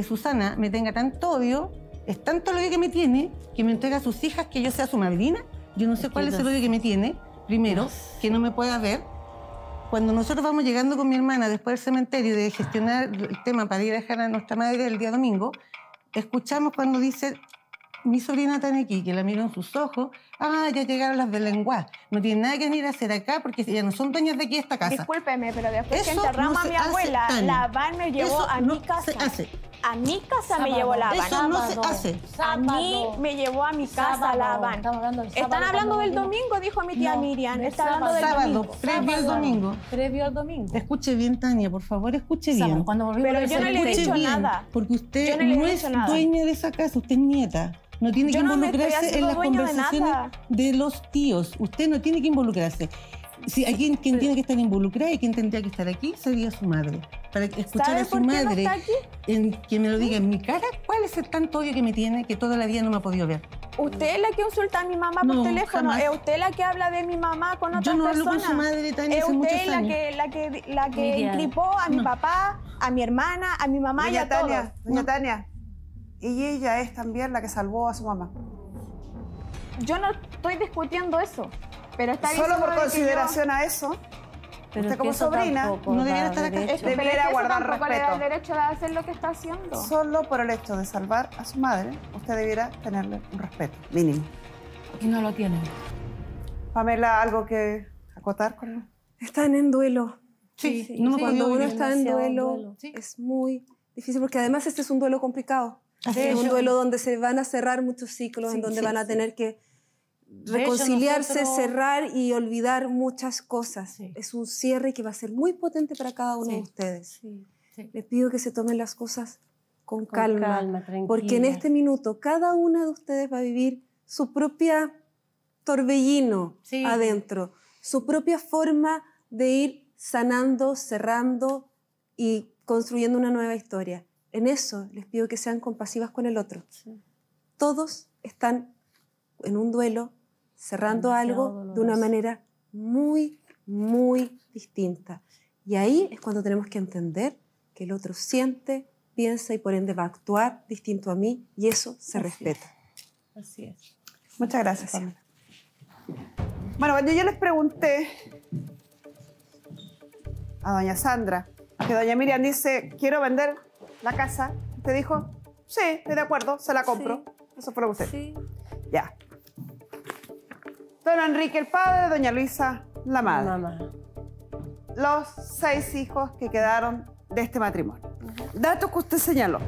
Speaker 2: Susana me tenga tanto odio, es tanto el odio que me tiene, que me entrega a sus hijas que yo sea su madrina. Yo no sé cuál es el odio que me tiene. Primero, que no me pueda ver. Cuando nosotros vamos llegando con mi hermana después del cementerio de gestionar el tema para ir a dejar a nuestra madre el día domingo, escuchamos cuando dice mi sobrina Tania aquí, que la miro en sus ojos, ya llegaron las de Lenguá, no tienen nada que venir a hacer acá porque ya no son dueñas de aquí de esta casa.
Speaker 6: Discúlpeme, pero después que
Speaker 2: Eso
Speaker 6: enterramos
Speaker 2: no
Speaker 6: a
Speaker 2: se
Speaker 6: mi
Speaker 2: hace,
Speaker 6: abuela,
Speaker 2: Tania.
Speaker 6: la Van me llevó
Speaker 2: Eso
Speaker 6: a
Speaker 2: no
Speaker 6: mi casa.
Speaker 2: se hace.
Speaker 6: A mi casa me
Speaker 5: Sábado.
Speaker 6: llevó la Van.
Speaker 2: Eso no se hace.
Speaker 6: A mí me llevó a mi casa la Van.
Speaker 5: Estamos hablando del
Speaker 6: Están
Speaker 5: sábado
Speaker 6: hablando
Speaker 5: cuando
Speaker 6: del
Speaker 5: vimos.
Speaker 6: domingo, dijo mi tía
Speaker 5: No,
Speaker 6: Miriam.
Speaker 5: del
Speaker 6: Está hablando del
Speaker 2: sábado.
Speaker 6: domingo.
Speaker 2: Previo al domingo.
Speaker 5: Previo al domingo.
Speaker 2: Escuche bien, Tania, por favor, escuche bien.
Speaker 5: Sábado, cuando volvimos
Speaker 6: Pero
Speaker 5: del
Speaker 6: yo no le he
Speaker 5: cementerio.
Speaker 6: dicho
Speaker 2: Escuche bien,
Speaker 6: nada.
Speaker 2: porque usted
Speaker 6: Yo no le he
Speaker 2: no
Speaker 6: dicho
Speaker 2: es
Speaker 6: nada.
Speaker 2: dueña de esa casa, usted es nieta. No tiene que
Speaker 6: Yo no me estoy
Speaker 2: involucrarse en
Speaker 6: haciendo
Speaker 2: las
Speaker 6: dueña de
Speaker 2: conversaciones
Speaker 6: nada.
Speaker 2: de los tíos. Usted no tiene que involucrarse. Si alguien quien tiene que estar involucrada y quien tendría que estar aquí sería su madre. Para escuchar
Speaker 6: ¿Sabe
Speaker 2: a su
Speaker 6: por qué no
Speaker 2: madre,
Speaker 6: está aquí?
Speaker 2: que me lo diga en mi cara, ¿cuál es el tanto odio que me tiene que toda la vida no me ha podido ver?
Speaker 6: Usted es la que insulta a mi mamá
Speaker 2: No,
Speaker 6: por teléfono.
Speaker 2: jamás.
Speaker 6: Es usted la que habla de mi mamá con otras
Speaker 2: Yo no hablo
Speaker 6: personas.
Speaker 2: con su madre, Tania,
Speaker 6: Es
Speaker 2: hace
Speaker 6: usted
Speaker 2: muchos
Speaker 6: la
Speaker 2: años.
Speaker 6: la que
Speaker 1: Miriam.
Speaker 6: incripó a mi
Speaker 2: No.
Speaker 6: papá, a mi hermana, a mi mamá y
Speaker 3: Doña
Speaker 6: a todos.
Speaker 3: Tania, doña Tania. Y ella es también la que salvó a su mamá.
Speaker 6: Yo no estoy discutiendo eso, pero está
Speaker 3: Solo
Speaker 6: diciendo
Speaker 3: por
Speaker 6: de que
Speaker 3: consideración a eso,
Speaker 1: Pero
Speaker 3: usted
Speaker 1: es que
Speaker 3: como
Speaker 1: eso
Speaker 3: sobrina
Speaker 1: tampoco
Speaker 2: no debería
Speaker 1: da
Speaker 2: estar acá.
Speaker 6: yo...
Speaker 1: derecho.
Speaker 3: Debería
Speaker 6: pero es que eso
Speaker 3: guardar
Speaker 6: tampoco le da el
Speaker 3: respeto.
Speaker 6: derecho de hacer lo que está haciendo.
Speaker 3: solo por el hecho de salvar a su madre, usted debiera tenerle un respeto mínimo.
Speaker 5: Y no lo tienen.
Speaker 3: Pamela, ¿algo que acotar con
Speaker 7: Están en duelo.
Speaker 2: Sí, no me
Speaker 7: Cuando
Speaker 2: puedo
Speaker 7: uno
Speaker 2: oír.
Speaker 7: está en
Speaker 1: demasiado
Speaker 7: duelo,
Speaker 1: duelo.
Speaker 5: Sí.
Speaker 7: es muy difícil porque además este es un duelo complicado.
Speaker 2: Así
Speaker 7: Es
Speaker 2: es.
Speaker 7: un duelo donde se van a cerrar muchos ciclos, en donde van a tener que reconciliarse,
Speaker 5: nosotros-
Speaker 7: cerrar y olvidar muchas cosas.
Speaker 5: Sí.
Speaker 7: Es un cierre que va a ser muy potente para cada uno de
Speaker 5: Sí.
Speaker 7: ustedes.
Speaker 5: Sí.
Speaker 7: Les pido que se tomen las cosas con calma,
Speaker 1: tranquila.
Speaker 7: porque en este minuto cada una de ustedes va a vivir su propia torbellino
Speaker 5: Sí.
Speaker 7: adentro, su propia forma de ir sanando, cerrando y construyendo una nueva historia. En eso les pido que sean compasivas con el otro. Todos están en un duelo, cerrando
Speaker 1: Demasiado
Speaker 7: algo de una
Speaker 1: doloroso.
Speaker 7: manera muy, muy distinta. Y ahí es cuando tenemos que entender que el otro siente, piensa y por ende va a actuar distinto a mí y eso se respeta.
Speaker 1: Así es.
Speaker 3: Muchas gracias, Pamela. Bueno, cuando yo les pregunté a doña Sandra que doña Miriam dice, quiero vender la casa, usted dijo, sí, estoy de acuerdo, se la compro. Eso fue lo que usted.
Speaker 1: Sí.
Speaker 3: Ya. Don Enrique, el padre, doña Luisa, la madre.
Speaker 1: Mamá.
Speaker 3: Los 6 hijos que quedaron de este matrimonio. Datos que usted señaló.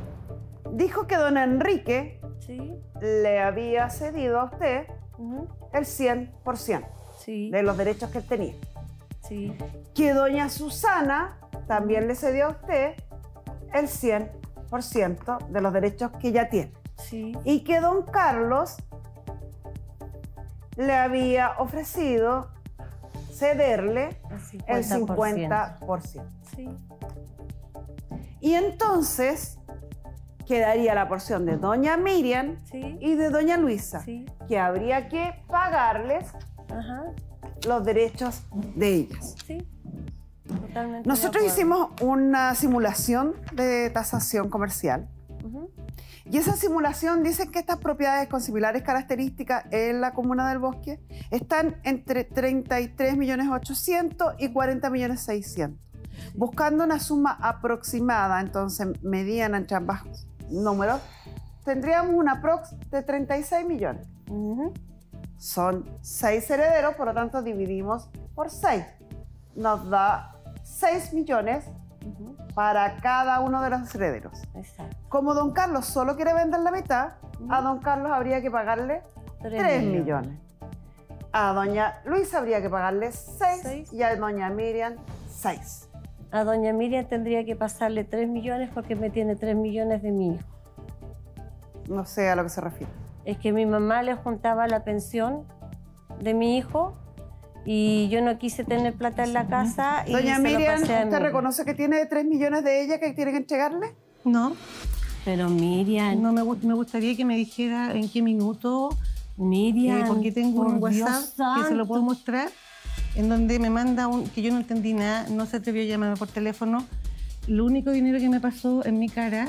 Speaker 3: Dijo que don Enrique
Speaker 1: Sí.
Speaker 3: le había cedido a usted
Speaker 1: Ujú.
Speaker 3: el 100%
Speaker 1: Sí.
Speaker 3: de los derechos que él tenía.
Speaker 1: Sí.
Speaker 3: Que doña Susana también le cedió a usted el 100% de los derechos que ella tiene.
Speaker 1: Sí.
Speaker 3: Y que don Carlos le había ofrecido cederle el 50%.
Speaker 1: Sí.
Speaker 3: Y entonces quedaría la porción de doña Miriam
Speaker 1: Sí.
Speaker 3: y de doña Luisa,
Speaker 1: Sí.
Speaker 3: que habría que pagarles
Speaker 1: Ajá.
Speaker 3: los derechos de ellas.
Speaker 1: Sí. Totalmente.
Speaker 3: Nosotros
Speaker 1: de acuerdo.
Speaker 3: hicimos una simulación de tasación comercial
Speaker 1: Ujú.
Speaker 3: Y esa simulación dice que estas propiedades con similares características en la comuna del Bosque están entre 33.800.000 y 40.600.000. Buscando una suma aproximada, entonces mediana entre ambos números, tendríamos una aprox de 36 millones. Son 6 herederos, por lo tanto dividimos por 6. Nos da 6 millones para cada uno de los herederos.
Speaker 1: Exacto.
Speaker 3: Como don Carlos solo quiere vender la mitad, a don Carlos habría que pagarle 3 millones. A doña Luisa habría que pagarle 6 y a doña Miriam 6.
Speaker 1: A doña Miriam tendría que pasarle 3 millones porque me tiene 3 millones de mi hijo.
Speaker 3: No sé a lo que se refiere.
Speaker 1: Es que mi mamá le juntaba la pensión de mi hijo y yo no quise tener plata en la casa. Y
Speaker 3: doña
Speaker 1: se
Speaker 3: Miriam,
Speaker 1: lo pasé a
Speaker 3: ¿usted
Speaker 1: Miriam.
Speaker 3: reconoce que tiene 3 millones de ella que tiene que entregarle?
Speaker 2: No,
Speaker 1: Pero Miriam,
Speaker 2: no me gustaría que me dijera en qué minuto,
Speaker 1: Miriam,
Speaker 2: porque tengo un
Speaker 1: por Dios
Speaker 2: WhatsApp que se lo puedo
Speaker 1: santo.
Speaker 2: mostrar, en donde me manda que yo no entendí nada, no se atrevió a llamarme por teléfono. Lo único dinero que me pasó en mi cara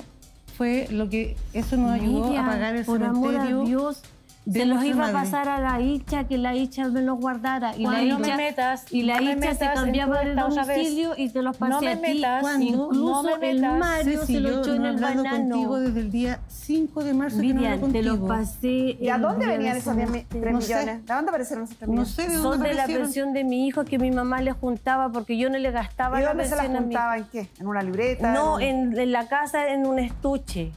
Speaker 2: fue lo que eso nos ayudó
Speaker 1: Miriam,
Speaker 2: a pagar el
Speaker 1: por amor
Speaker 2: cementerio.
Speaker 1: a Dios,
Speaker 2: de
Speaker 1: se los
Speaker 2: nuestra
Speaker 1: iba a
Speaker 2: madre.
Speaker 1: pasar a la Icha, que la Icha me los guardara. Y
Speaker 5: Juan,
Speaker 1: la
Speaker 5: no
Speaker 1: Icha,
Speaker 5: me metas,
Speaker 1: y la
Speaker 5: no me
Speaker 1: Icha se
Speaker 5: metas en
Speaker 1: cambiaba
Speaker 5: tu
Speaker 1: de
Speaker 5: esta otra vez.
Speaker 1: domicilio y te los pasé
Speaker 5: No me
Speaker 1: a ti.
Speaker 5: metas,
Speaker 1: Incluso
Speaker 5: no me
Speaker 1: el
Speaker 5: metas.
Speaker 1: Mario
Speaker 2: Ceci,
Speaker 1: se lo
Speaker 2: yo
Speaker 1: echó en
Speaker 2: no he
Speaker 1: el
Speaker 2: hablado
Speaker 1: banano.
Speaker 2: contigo desde el día 5 de marzo que no
Speaker 1: Miriam,
Speaker 2: hablo
Speaker 1: te los
Speaker 2: contigo.
Speaker 1: pasé.
Speaker 3: ¿Y a
Speaker 1: el
Speaker 3: dónde
Speaker 1: día
Speaker 3: venían
Speaker 1: de
Speaker 3: esos 3
Speaker 1: cementerio.
Speaker 2: No sé.
Speaker 3: millones? ¿De dónde aparecieron esos 3
Speaker 2: No
Speaker 3: millones?
Speaker 2: sé de dónde
Speaker 1: Son de la
Speaker 2: aparecieron.
Speaker 1: pensión de mi hijo que mi mamá le juntaba porque yo no le gastaba
Speaker 3: ¿Y
Speaker 1: la
Speaker 3: dónde se las
Speaker 1: pensión a mi
Speaker 3: juntaba? ¿En qué? ¿En una libreta?
Speaker 1: No,
Speaker 3: ¿En
Speaker 1: en la casa, en un estuche.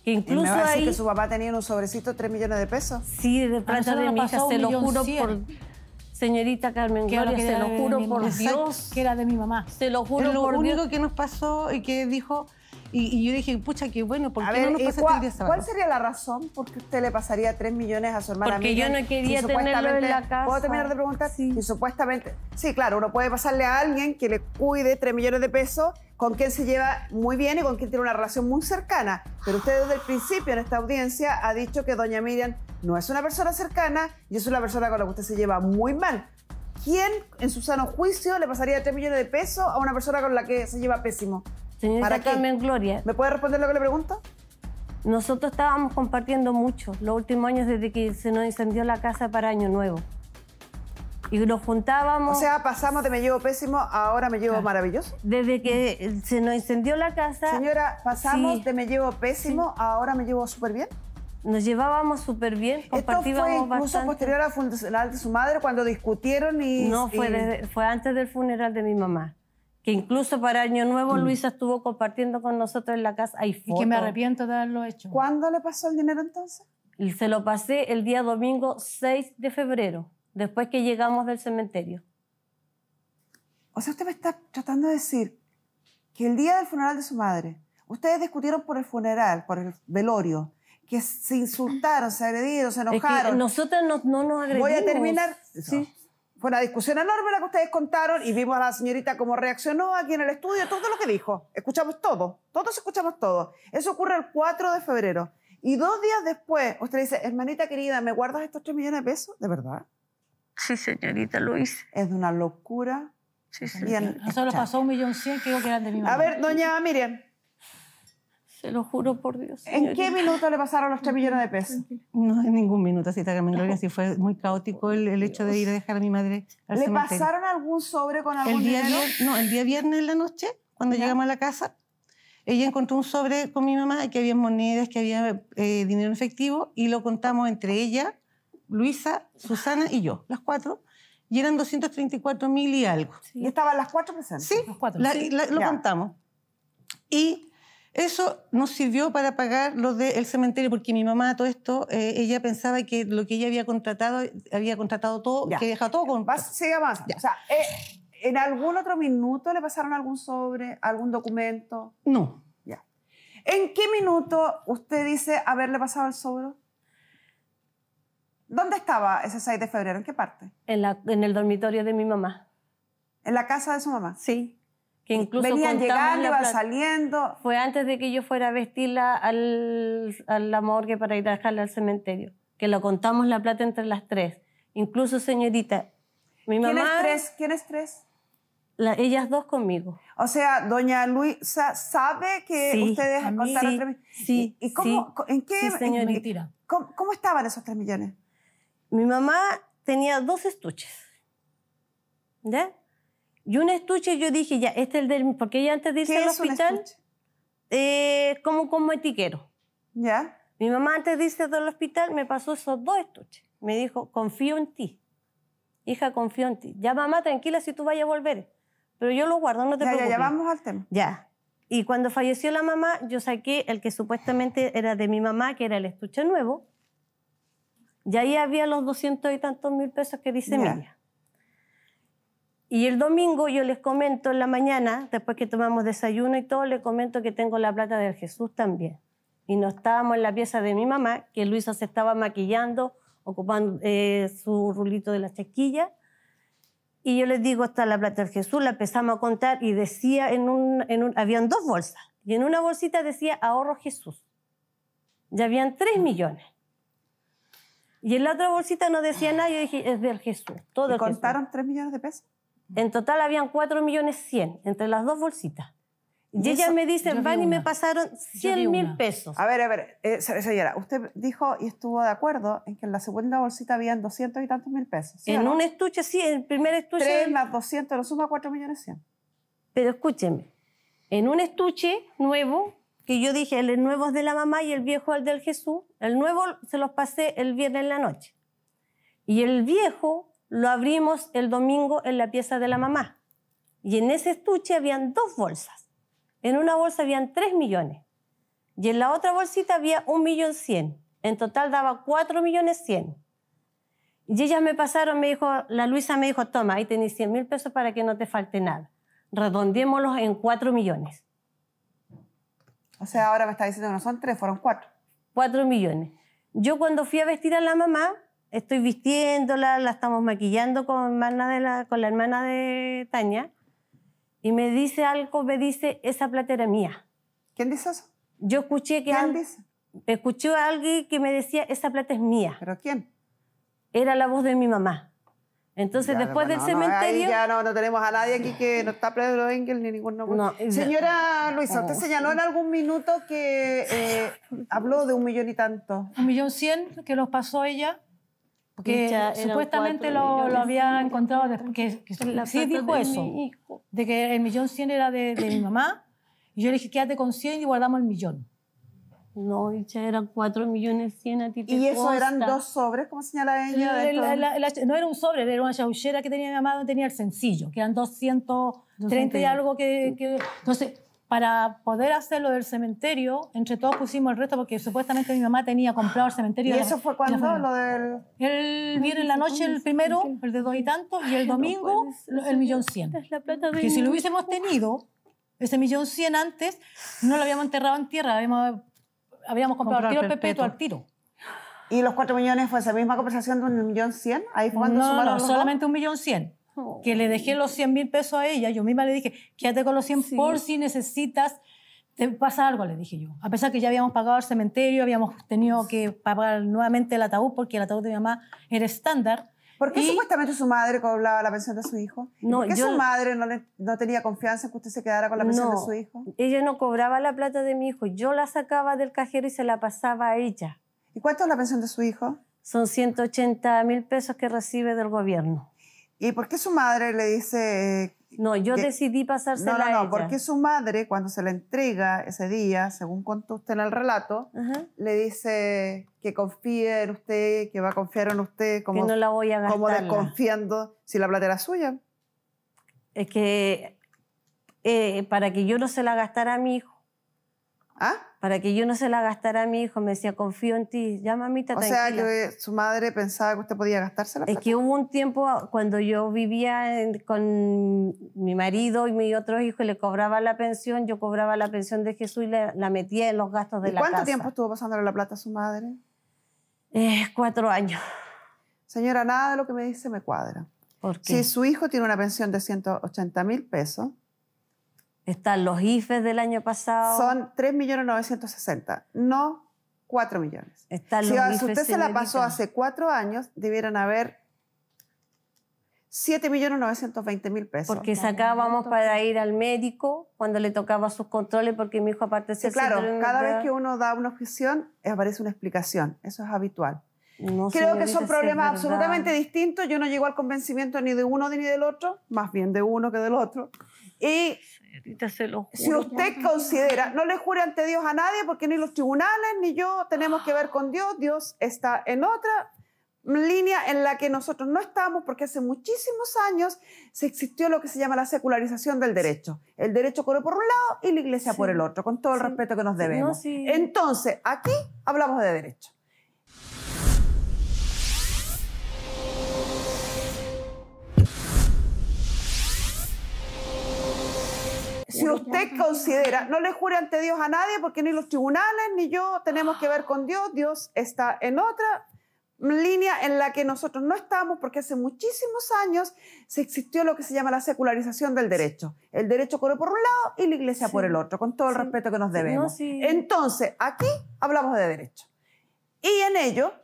Speaker 1: Que
Speaker 3: ¿Y
Speaker 1: incluso
Speaker 3: me va a decir
Speaker 1: ahí,
Speaker 3: que su papá tenía en un sobrecito 3 millones de pesos?
Speaker 1: sí, de plata
Speaker 5: nosotros
Speaker 1: de
Speaker 5: nos
Speaker 1: mi hija,
Speaker 5: pasó
Speaker 1: se lo juro
Speaker 5: 1.100.000.
Speaker 1: por... Señorita Carmen
Speaker 5: Que era
Speaker 1: Gloria,
Speaker 5: lo que
Speaker 1: se
Speaker 5: era
Speaker 1: lo
Speaker 5: de
Speaker 1: juro
Speaker 5: mi
Speaker 1: por
Speaker 5: mamá.
Speaker 1: Dios.
Speaker 5: Que era de mi mamá.
Speaker 1: Se lo
Speaker 2: Es
Speaker 1: juro
Speaker 2: lo
Speaker 1: por
Speaker 2: único
Speaker 1: Dios.
Speaker 2: que nos pasó y que dijo, y yo dije, pucha, qué bueno, ¿por
Speaker 3: A
Speaker 2: qué
Speaker 3: ver,
Speaker 2: no nos
Speaker 3: ¿y
Speaker 2: pasaste el día sábado?
Speaker 3: ¿cuál sería la razón por qué usted le pasaría 3 millones a su hermana
Speaker 1: Porque
Speaker 3: Miriam?
Speaker 1: yo no quería
Speaker 3: si
Speaker 1: tenerlo en
Speaker 3: supuestamente-
Speaker 1: la casa.
Speaker 3: ¿Puedo terminar de preguntar?
Speaker 1: Sí.
Speaker 3: Si supuestamente... Sí, claro, uno puede pasarle a alguien que le cuide 3 millones de pesos, con quien se lleva muy bien y con quien tiene una relación muy cercana. Pero usted desde el principio en esta audiencia ha dicho que doña Miriam no es una persona cercana y es una persona con la que usted se lleva muy mal. ¿Quién, en su sano juicio, le pasaría 3 millones de pesos a una persona con la que se lleva pésimo?
Speaker 1: Señorita
Speaker 3: ¿Para qué?
Speaker 1: Carmen Gloria,
Speaker 3: ¿Me puede responder lo que le pregunto?
Speaker 1: nosotros estábamos compartiendo mucho los últimos años desde que se nos incendió la casa para Año Nuevo. Y nos
Speaker 3: O
Speaker 1: juntábamos
Speaker 3: sea, pasamos de me llevo pésimo a ahora me llevo maravilloso.
Speaker 1: desde que se nos incendió la casa.
Speaker 3: Señora, pasamos
Speaker 1: Sí.
Speaker 3: de me llevo pésimo a ahora me llevo súper bien.
Speaker 1: Nos llevábamos súper bien,
Speaker 3: Esto fue
Speaker 1: compartíamos
Speaker 3: incluso
Speaker 1: bastante.
Speaker 3: posterior al funeral de su madre cuando discutieron y...
Speaker 1: No, fue antes del funeral de mi mamá. Que incluso para Año Nuevo Luisa estuvo compartiendo con nosotros en la casa. Hay
Speaker 5: Y
Speaker 1: fotos.
Speaker 5: que me arrepiento de haberlo hecho.
Speaker 3: ¿Cuándo le pasó el dinero entonces?
Speaker 1: Y se lo pasé el día domingo 6 de febrero, después que llegamos del cementerio.
Speaker 3: O sea, usted me está tratando de decir que el día del funeral de su madre, ustedes discutieron por el funeral, por el velorio, que se insultaron, se agredieron, se
Speaker 1: Es que
Speaker 3: enojaron.
Speaker 1: nosotros no nos agredimos.
Speaker 3: Voy a terminar.
Speaker 1: Sí.
Speaker 3: Fue una discusión enorme la que ustedes contaron y vimos a la señorita cómo reaccionó aquí en el estudio, todo lo que dijo. Escuchamos todo, todos escuchamos todo. Eso ocurre el 4 de febrero. Y 2 días después, usted dice, hermanita querida, ¿me guardas estos 3 millones de pesos? ¿De verdad?
Speaker 1: Sí, señorita, lo hice.
Speaker 3: Es de una locura.
Speaker 1: Sí,
Speaker 3: Bien,
Speaker 5: Nosotros pasó 1.100.000 que digo que eran de mi mamá.
Speaker 3: A ver, doña Miriam,
Speaker 1: Se lo juro por Dios.
Speaker 3: ¿en qué
Speaker 1: señorita.
Speaker 3: minuto le pasaron los 3 millones de pesos?
Speaker 2: No, en ningún minuto, así está Carmen Gloria, sí fue muy caótico el hecho de ir a dejar a mi madre al
Speaker 3: ¿Le
Speaker 2: cementerio.
Speaker 3: pasaron algún sobre con algún
Speaker 2: El día,
Speaker 3: dinero?
Speaker 2: el día viernes en la noche, cuando
Speaker 3: Ya.
Speaker 2: llegamos a la casa, ella encontró un sobre con mi mamá, que había monedas, que había dinero en efectivo, y lo contamos entre ella, Luisa, Susana y yo, las 4, y eran 234.000 y algo.
Speaker 3: ¿Y estaban las 4 presentes?
Speaker 2: Sí,
Speaker 5: Los 4.
Speaker 2: lo
Speaker 3: Ya.
Speaker 2: contamos. Y eso nos sirvió para pagar lo del cementerio, porque mi mamá, todo esto, ella pensaba que lo que ella había contratado todo,
Speaker 3: Ya.
Speaker 2: que había dejado todo con...
Speaker 3: Siga más. O sea, ¿en algún otro minuto le pasaron algún sobre, algún documento?
Speaker 2: No.
Speaker 3: Ya. ¿En qué minuto usted dice haberle pasado el sobre? ¿Dónde estaba ese 6 de febrero? ¿En qué parte?
Speaker 1: En el dormitorio de mi mamá.
Speaker 3: ¿En la casa de su mamá?
Speaker 1: Sí. Que incluso
Speaker 3: ¿Venían
Speaker 1: contamos
Speaker 3: llegando,
Speaker 1: la
Speaker 3: iban
Speaker 1: plata.
Speaker 3: saliendo?
Speaker 1: Fue antes de que yo fuera a vestirla a la morgue para ir a dejarla al cementerio. Que lo contamos la plata entre las 3. Incluso, señorita, mi mamá...
Speaker 3: ¿Quién es 3? ¿Quién es 3?
Speaker 1: ellas dos conmigo.
Speaker 3: O sea, doña Luisa sabe que
Speaker 1: Sí,
Speaker 3: ustedes
Speaker 5: a mí
Speaker 3: contaron
Speaker 1: sí,
Speaker 3: 3 millones.
Speaker 1: sí,
Speaker 3: ¿Y cómo, en qué?
Speaker 1: Sí, señorita.
Speaker 5: Mentira.
Speaker 3: ¿Cómo estaban esos 3 millones?
Speaker 1: Mi mamá tenía 2 estuches, ¿ya? Y un estuche yo dije, ya, este es el del... Porque ella antes de irse
Speaker 3: ¿Qué
Speaker 1: al
Speaker 3: es un
Speaker 1: hospital,
Speaker 3: estuche?
Speaker 1: como etiquero.
Speaker 3: ¿Ya?
Speaker 1: Mi mamá antes de irse al hospital me pasó esos 2 estuches. Me dijo, confío en ti. Hija, confío en ti. Ya, mamá, tranquila si tú vayas a volver. Pero yo lo guardo, no te preocupes.
Speaker 3: Ya, vamos al tema.
Speaker 1: Ya. Y cuando falleció la mamá, yo saqué el que supuestamente era de mi mamá, que era el estuche nuevo. Y ahí había los 200 y tantos mil pesos que dice
Speaker 3: Ya.
Speaker 1: Emilia. Y el domingo yo les comento en la mañana, después que tomamos desayuno y todo, les comento que tengo la plata del Jesús también. Y no estábamos en la pieza de mi mamá, que Luisa se estaba maquillando, ocupando su rulito de la chasquilla. Y yo les digo, está la plata del Jesús, la empezamos a contar y decía, habían 2 bolsas. Y en una bolsita decía ahorro Jesús. Ya habían 3 millones. Y en la otra bolsita no decía nada, yo dije, es del Jesús. Todo
Speaker 3: ¿Y
Speaker 1: el Jesús.
Speaker 3: contaron 3 millones de pesos?
Speaker 1: En total habían 4 millones 100 entre las 2 bolsitas. Y
Speaker 3: ¿Y
Speaker 1: ella
Speaker 3: eso?
Speaker 1: me dice,
Speaker 5: Yo vi
Speaker 1: van y me
Speaker 5: una.
Speaker 1: pasaron
Speaker 5: Yo vi
Speaker 1: 100 mil
Speaker 5: una.
Speaker 1: pesos.
Speaker 3: A ver, señora, usted dijo y estuvo de acuerdo en que en la segunda bolsita habían 200 y tantos mil pesos. ¿sí o
Speaker 1: En
Speaker 3: no?
Speaker 1: un estuche, sí, el primer estuche.
Speaker 3: 3 más 200 lo suma 4 millones 100.
Speaker 1: Pero escúcheme, en un estuche nuevo, que yo dije, el nuevo es de la mamá y el viejo es el del Jesús, el nuevo se los pasé el viernes en la noche. Y el viejo lo abrimos el domingo en la pieza de la mamá. Y en ese estuche habían 2 bolsas. En una bolsa habían 3 millones. Y en la otra bolsita había 1.100.000. En total daba 4.100.000. Y ellas me pasaron, la Luisa me dijo, toma, ahí tenés 100 mil pesos para que no te falte nada. Redondémoslos en 4 millones.
Speaker 3: O sea, ahora me está diciendo que no son 3, fueron 4.
Speaker 1: 4 millones. Yo cuando fui a vestir a la mamá, estoy vistiéndola, la estamos maquillando con la hermana de Tania, y me dice algo, esa plata era mía.
Speaker 3: ¿Quién dice eso?
Speaker 1: Yo escuché que
Speaker 3: ¿Quién dice?
Speaker 1: escuché a alguien que me decía, esa plata es mía.
Speaker 3: ¿Pero quién?
Speaker 1: Era la voz de mi mamá. Entonces,
Speaker 3: Ya,
Speaker 1: después
Speaker 3: bueno,
Speaker 1: del cementerio...
Speaker 3: ahí ya no tenemos a nadie aquí que no está Pedro Engel ni ningún nombre.
Speaker 1: No,
Speaker 3: Señora Luisa, usted señaló en algún minuto que habló de 1 millón y tanto.
Speaker 5: 1.100.000 que los pasó ella, porque
Speaker 1: Pucha, eran
Speaker 5: supuestamente
Speaker 1: 4
Speaker 5: lo
Speaker 1: millones.
Speaker 5: había encontrado, que
Speaker 1: La
Speaker 5: sí
Speaker 1: plata
Speaker 5: dijo
Speaker 1: de
Speaker 5: eso,
Speaker 1: mi hijo.
Speaker 5: de que el 1.100.000 era de mi mamá, y yo le dije, quédate con 100 y guardamos el 1.000.000.
Speaker 1: No, ya eran 4.100.000 a ti te
Speaker 3: Y eso eran
Speaker 1: consta.
Speaker 3: 2 sobres, como señala ella. de estos.
Speaker 5: No era un sobre, era una chauchera que tenía mi mamá, donde tenía el sencillo, que eran 230 y algo Entonces, para poder hacer lo del cementerio, entre todos pusimos el resto, porque supuestamente mi mamá tenía comprado el
Speaker 3: ¿Y
Speaker 5: cementerio.
Speaker 3: eso fue cuando? Lo del...
Speaker 5: El viernes en la noche, el primero, el de 2 y tanto, y el domingo, el 1.100.000.
Speaker 1: Es la plata de
Speaker 5: Que si
Speaker 1: mi
Speaker 5: lo hubiésemos tenido, ese 1.100.000 antes, no lo habíamos enterrado en tierra, habíamos comprado el tiro perpetuo al tiro.
Speaker 3: ¿Y los 4 millones fue esa misma conversación de 1.100.000? Ahí fue cuando sumaron
Speaker 5: No,
Speaker 3: los
Speaker 5: solamente 1.100.000. Que le dejé los 100.000 pesos a ella. Yo misma le dije, quédate con los 100 por si necesitas, te pasa algo, le dije yo. A pesar que ya habíamos pagado el cementerio, habíamos tenido que pagar nuevamente el ataúd, porque el ataúd de mi mamá era estándar.
Speaker 3: ¿Por qué
Speaker 5: Y-
Speaker 3: supuestamente su madre cobraba la pensión de su hijo? ¿Y
Speaker 1: No,
Speaker 3: ¿Por qué
Speaker 1: yo-
Speaker 3: su madre no tenía confianza en que usted se quedara con la pensión de su hijo?
Speaker 1: Ella no cobraba la plata de mi hijo. Yo la sacaba del cajero y se la pasaba a ella.
Speaker 3: ¿Y cuánto es la pensión de su hijo?
Speaker 1: Son 180.000 pesos que recibe del gobierno.
Speaker 3: ¿Y por qué su madre le dice...
Speaker 1: No, yo
Speaker 3: que-
Speaker 1: decidí pasársela a
Speaker 3: No,
Speaker 1: ella.
Speaker 3: ¿por qué su madre, cuando se la entrega ese día, según contó usted en el relato,
Speaker 1: Ajá.
Speaker 3: le dice que confíe en usted, que va a confiar en usted,
Speaker 1: Que
Speaker 3: como,
Speaker 1: no la voy a
Speaker 3: como
Speaker 1: gastar.
Speaker 3: desconfiando si la plata era suya?
Speaker 1: Es que para que yo no se la gastara a mi hijo,
Speaker 3: ¿Ah?
Speaker 1: para que yo no se la gastara a mi hijo, me decía, confío en ti, ya mamita,
Speaker 3: O sea,
Speaker 1: tranquila.
Speaker 3: que su madre pensaba que usted podía gastarse la
Speaker 1: Es
Speaker 3: plata.
Speaker 1: que hubo un tiempo cuando yo vivía con mi marido y mi otro hijo y le cobraba la pensión, yo cobraba la pensión de Jesús y la metía en los gastos de
Speaker 3: ¿Y
Speaker 1: la
Speaker 3: cuánto
Speaker 1: casa.
Speaker 3: tiempo estuvo pasándole la plata a su madre?
Speaker 1: 4 años.
Speaker 3: Señora, nada de lo que me dice me cuadra.
Speaker 1: ¿Por
Speaker 3: Si
Speaker 1: qué?
Speaker 3: su hijo tiene una pensión de 180.000 pesos,
Speaker 1: Están los IFES del año pasado.
Speaker 3: son 3.960.000, no 4 millones.
Speaker 1: Están
Speaker 3: Si
Speaker 1: los
Speaker 3: a
Speaker 1: IFES,
Speaker 3: usted se la pasó
Speaker 1: señorita.
Speaker 3: hace 4 años, debieran haber 7.920.000 pesos.
Speaker 1: Porque sacábamos para ir al médico cuando le tocaba sus controles, porque mi hijo aparte
Speaker 3: Sí, claro, cada vez que uno da una objeción aparece una explicación, eso es habitual.
Speaker 1: No,
Speaker 3: Creo que son
Speaker 1: señorita,
Speaker 3: problemas
Speaker 1: sí es
Speaker 3: absolutamente
Speaker 1: verdad.
Speaker 3: distintos. Yo no llego al convencimiento ni de uno ni del otro, más bien de uno que del otro. Y
Speaker 1: Señorita, se lo
Speaker 3: si
Speaker 1: juro.
Speaker 3: usted considera, no le jure ante Dios a nadie, porque ni los tribunales ni yo tenemos que ver con Dios. Dios está en otra línea en la que nosotros no estamos, porque hace muchísimos años se existió lo que se llama la secularización del derecho. El derecho corre por un lado y la iglesia por el otro, con todo el respeto que nos debemos.
Speaker 1: No, sí.
Speaker 3: Entonces, aquí hablamos de derecho. Si usted considera, no le jure ante Dios a nadie, porque ni los tribunales ni yo tenemos que ver con Dios. Dios está en otra línea en la que nosotros no estamos, porque hace muchísimos años se existió lo que se llama la secularización del derecho. El derecho corre por un lado y la iglesia por el otro, con todo el respeto que nos debemos.
Speaker 1: No, sí.
Speaker 3: Entonces, aquí hablamos de derecho. Y en ello,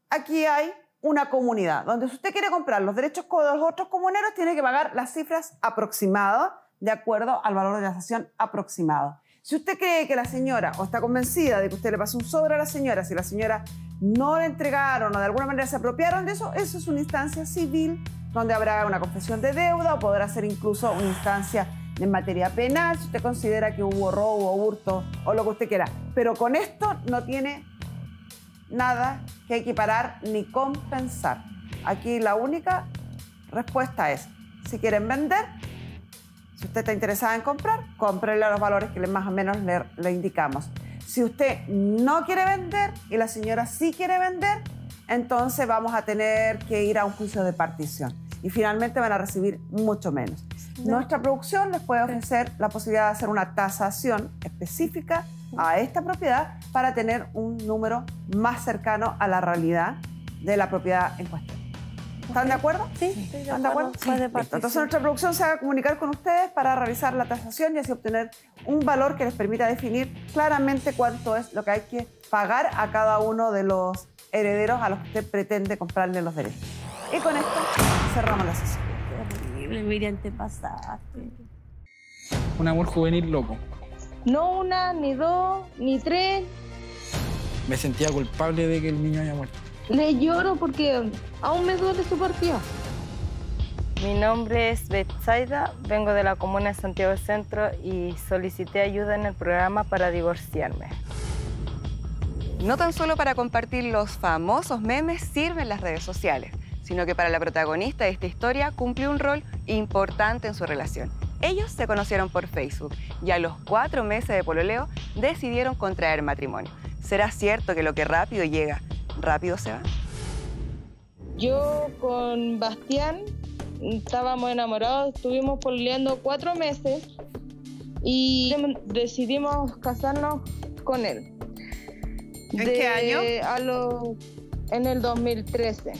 Speaker 3: aquí hay una comunidad, donde si usted quiere comprar los derechos de los otros comuneros, tiene que pagar las cifras aproximadas, de acuerdo al valor de la tasación aproximado. Si usted cree que la señora, o está convencida de que usted le pasó un sobre a la señora, si la señora no le entregaron o de alguna manera se apropiaron de eso, eso es una instancia civil donde habrá una confesión de deuda o podrá ser incluso una instancia en materia penal si usted considera que hubo robo o hurto o lo que usted quiera. Pero con esto no tiene nada que equiparar ni compensar. Aquí la única respuesta es, si quieren vender, si usted está interesada en comprar, cómprele a los valores que más o menos le indicamos. Si usted no quiere vender y la señora sí quiere vender, entonces vamos a tener que ir a un juicio de partición. Y finalmente van a recibir mucho menos. Nuestra producción les puede ofrecer la posibilidad de hacer una tasación específica a esta propiedad para tener un número más cercano a la realidad de la propiedad en cuestión. ¿Están de acuerdo?
Speaker 1: Sí,
Speaker 3: ¿Están de acuerdo?
Speaker 1: Sí.
Speaker 3: Entonces nuestra producción se va a comunicar con ustedes para realizar la tasación y así obtener un valor que les permita definir claramente cuánto es lo que hay que pagar a cada uno de los herederos a los que usted pretende comprarle los derechos. Y con esto cerramos la sesión.
Speaker 1: Qué horrible, Miriam, te pasaste.
Speaker 8: Un amor juvenil loco.
Speaker 9: No una, ni dos, ni tres.
Speaker 8: Me sentía culpable de que el niño haya muerto.
Speaker 9: Le lloro porque aún me duele su partida.
Speaker 10: Mi nombre es Betsaida, vengo de la comuna de Santiago Centro y solicité ayuda en el programa para divorciarme.
Speaker 11: No tan solo para compartir los famosos memes sirven las redes sociales, sino que para la protagonista de esta historia cumplió un rol importante en su relación. Ellos se conocieron por Facebook y a los 4 meses de pololeo decidieron contraer matrimonio. ¿Será cierto que lo que rápido llega, rápido se va?
Speaker 9: Yo con Bastián estábamos enamorados, estuvimos pololeando 4 meses y decidimos casarnos con él.
Speaker 3: ¿En qué año?
Speaker 9: En el 2013.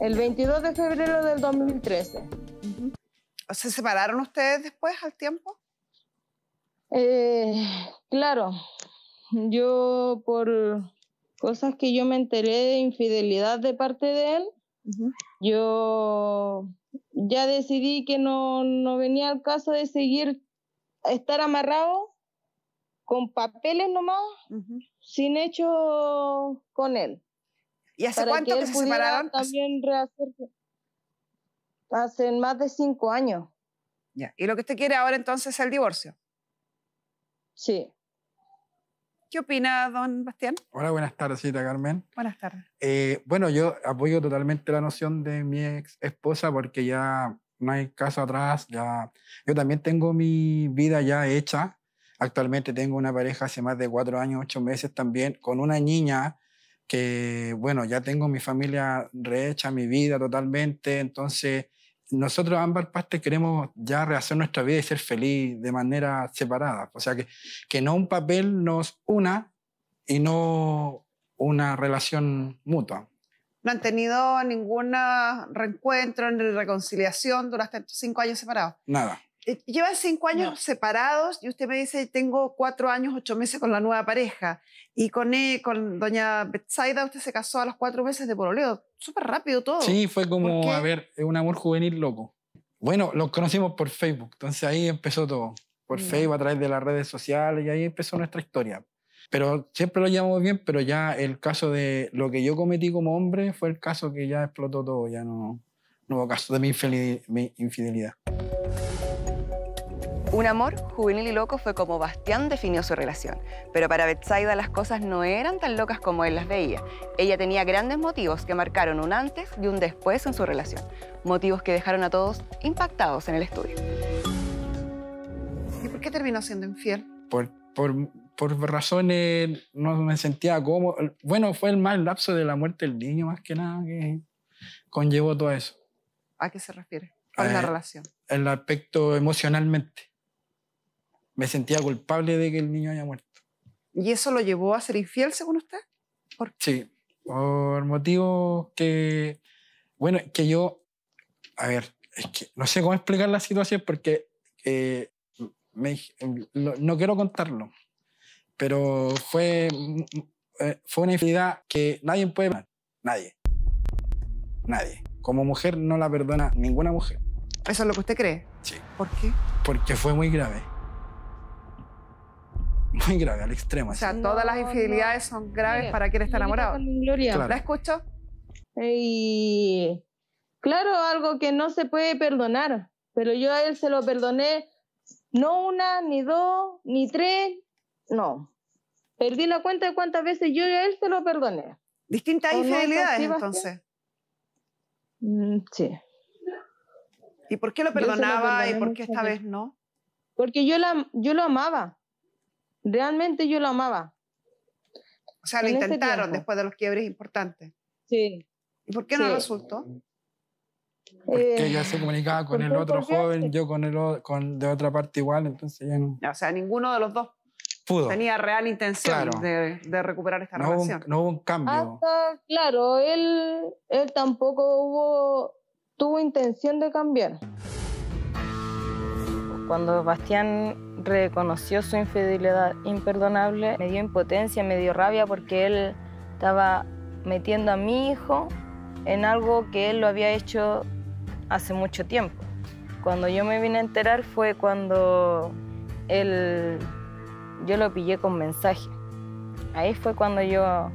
Speaker 9: El 22 de febrero del 2013.
Speaker 3: ¿Se separaron ustedes después, al tiempo?
Speaker 9: Claro. Yo, por cosas que yo me enteré de infidelidad de parte de él, yo ya decidí que no venía al caso de estar amarrado con papeles nomás, sin hecho con él.
Speaker 3: ¿Y hace cuánto que se separaron?
Speaker 9: También rehacerse. Hace más de 5 años.
Speaker 3: Ya. ¿Y lo que usted quiere ahora entonces es el divorcio?
Speaker 9: Sí.
Speaker 3: ¿Qué opina, don Bastián?
Speaker 8: Hola, buenas tardes, señorita Carmen.
Speaker 3: Buenas tardes.
Speaker 8: Bueno, yo apoyo totalmente la noción de mi ex esposa porque ya no hay caso atrás. Yo también tengo mi vida ya hecha. Actualmente tengo una pareja hace más de 4 años, 8 meses también, con una niña que, bueno, ya tengo mi familia rehecha, mi vida totalmente. Entonces, nosotros ambas partes queremos ya rehacer nuestra vida y ser feliz de manera separada. O sea, que no un papel nos una y no una relación mutua.
Speaker 3: ¿No han tenido ningún reencuentro ni reconciliación durante estos 5 años separados?
Speaker 8: Nada.
Speaker 3: Llevan 5 años separados y usted me dice, tengo 4 años, 8 meses con la nueva pareja. Y con doña Betsaida usted se casó a los 4 meses de pololeo. Súper rápido todo.
Speaker 8: Sí, fue como, a ver, un amor juvenil loco. Bueno, los conocimos por Facebook, entonces ahí empezó todo. Por Facebook, a través de las redes sociales, y ahí empezó nuestra historia. Pero siempre lo llevamos bien, pero ya el caso de lo que yo cometí como hombre fue el caso que ya explotó todo, ya no hubo caso de mi infidelidad.
Speaker 11: Un amor juvenil y loco fue como Bastián definió su relación. Pero para Betsaida las cosas no eran tan locas como él las veía. Ella tenía grandes motivos que marcaron un antes y un después en su relación. Motivos que dejaron a todos impactados en el estudio.
Speaker 3: ¿Y por qué terminó siendo infiel?
Speaker 8: Por razones, no me sentía cómodo. Bueno, fue el mal lapso de la muerte del niño, más que nada, que conllevó todo eso.
Speaker 3: ¿A qué se refiere? ¿Cuál es la relación?
Speaker 8: El aspecto emocionalmente. Me sentía culpable de que el niño haya muerto.
Speaker 3: ¿Y eso lo llevó a ser infiel, según usted? ¿Por qué? Sí,
Speaker 8: por motivos que... Bueno, que yo... A ver, es que no sé cómo explicar la situación porque no quiero contarlo. Pero fue una infidelidad que nadie puede perdonar. Nadie. Como mujer no la perdona ninguna mujer.
Speaker 3: ¿Eso es lo que usted cree?
Speaker 8: Sí.
Speaker 3: ¿Por qué?
Speaker 8: Porque fue muy grave. Muy grave, al extremo.
Speaker 3: O sea, todas las infidelidades son graves para quien está enamorado.
Speaker 9: Claro.
Speaker 3: ¿La escucho?
Speaker 9: Y claro, algo que no se puede perdonar, pero yo a él se lo perdoné, no 1, ni 2, ni 3, no. Perdí la cuenta de cuántas veces yo a él se lo perdoné.
Speaker 3: ¿Distintas infidelidades, entonces?
Speaker 9: Sí.
Speaker 3: ¿Y por qué lo perdonaba y por qué esta vez no?
Speaker 9: Porque yo lo amaba. Realmente yo lo amaba.
Speaker 3: O sea, lo intentaron después de los quiebres importantes.
Speaker 9: Sí.
Speaker 3: ¿Y por qué no resultó?
Speaker 8: Porque ella se comunicaba con el otro joven, yo de otra parte igual, entonces ya no...
Speaker 3: O sea, ninguno de los dos tenía real intención de recuperar esta relación.
Speaker 8: No hubo un cambio.
Speaker 9: Claro, él tampoco tuvo intención de cambiar.
Speaker 10: Cuando Bastián reconoció su infidelidad imperdonable, me dio impotencia, me dio rabia porque él estaba metiendo a mi hijo en algo que él lo había hecho hace mucho tiempo. Cuando yo me vine a enterar fue cuando yo lo pillé con mensaje. Ahí fue cuando yo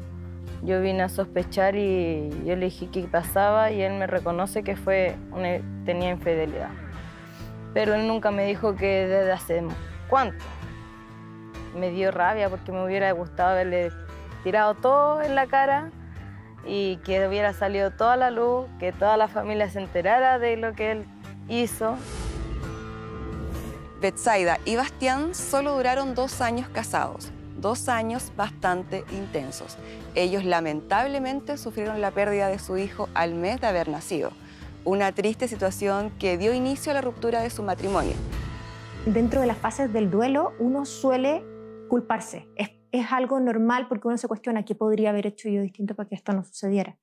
Speaker 10: vine a sospechar y yo le dije qué pasaba y él me reconoce que tenía infidelidad. Pero él nunca me dijo que desde hace cuánto. Me dio rabia porque me hubiera gustado haberle tirado todo en la cara y que hubiera salido toda la luz, que toda la familia se enterara de lo que él hizo.
Speaker 11: Betsaida y Bastián solo duraron 2 años casados, 2 años bastante intensos. Ellos lamentablemente sufrieron la pérdida de su hijo al mes de haber nacido. Una triste situación que dio inicio a la ruptura de su matrimonio.
Speaker 12: Dentro de las fases del duelo, uno suele culparse. Es algo normal porque uno se cuestiona qué podría haber hecho yo distinto para que esto no sucediera.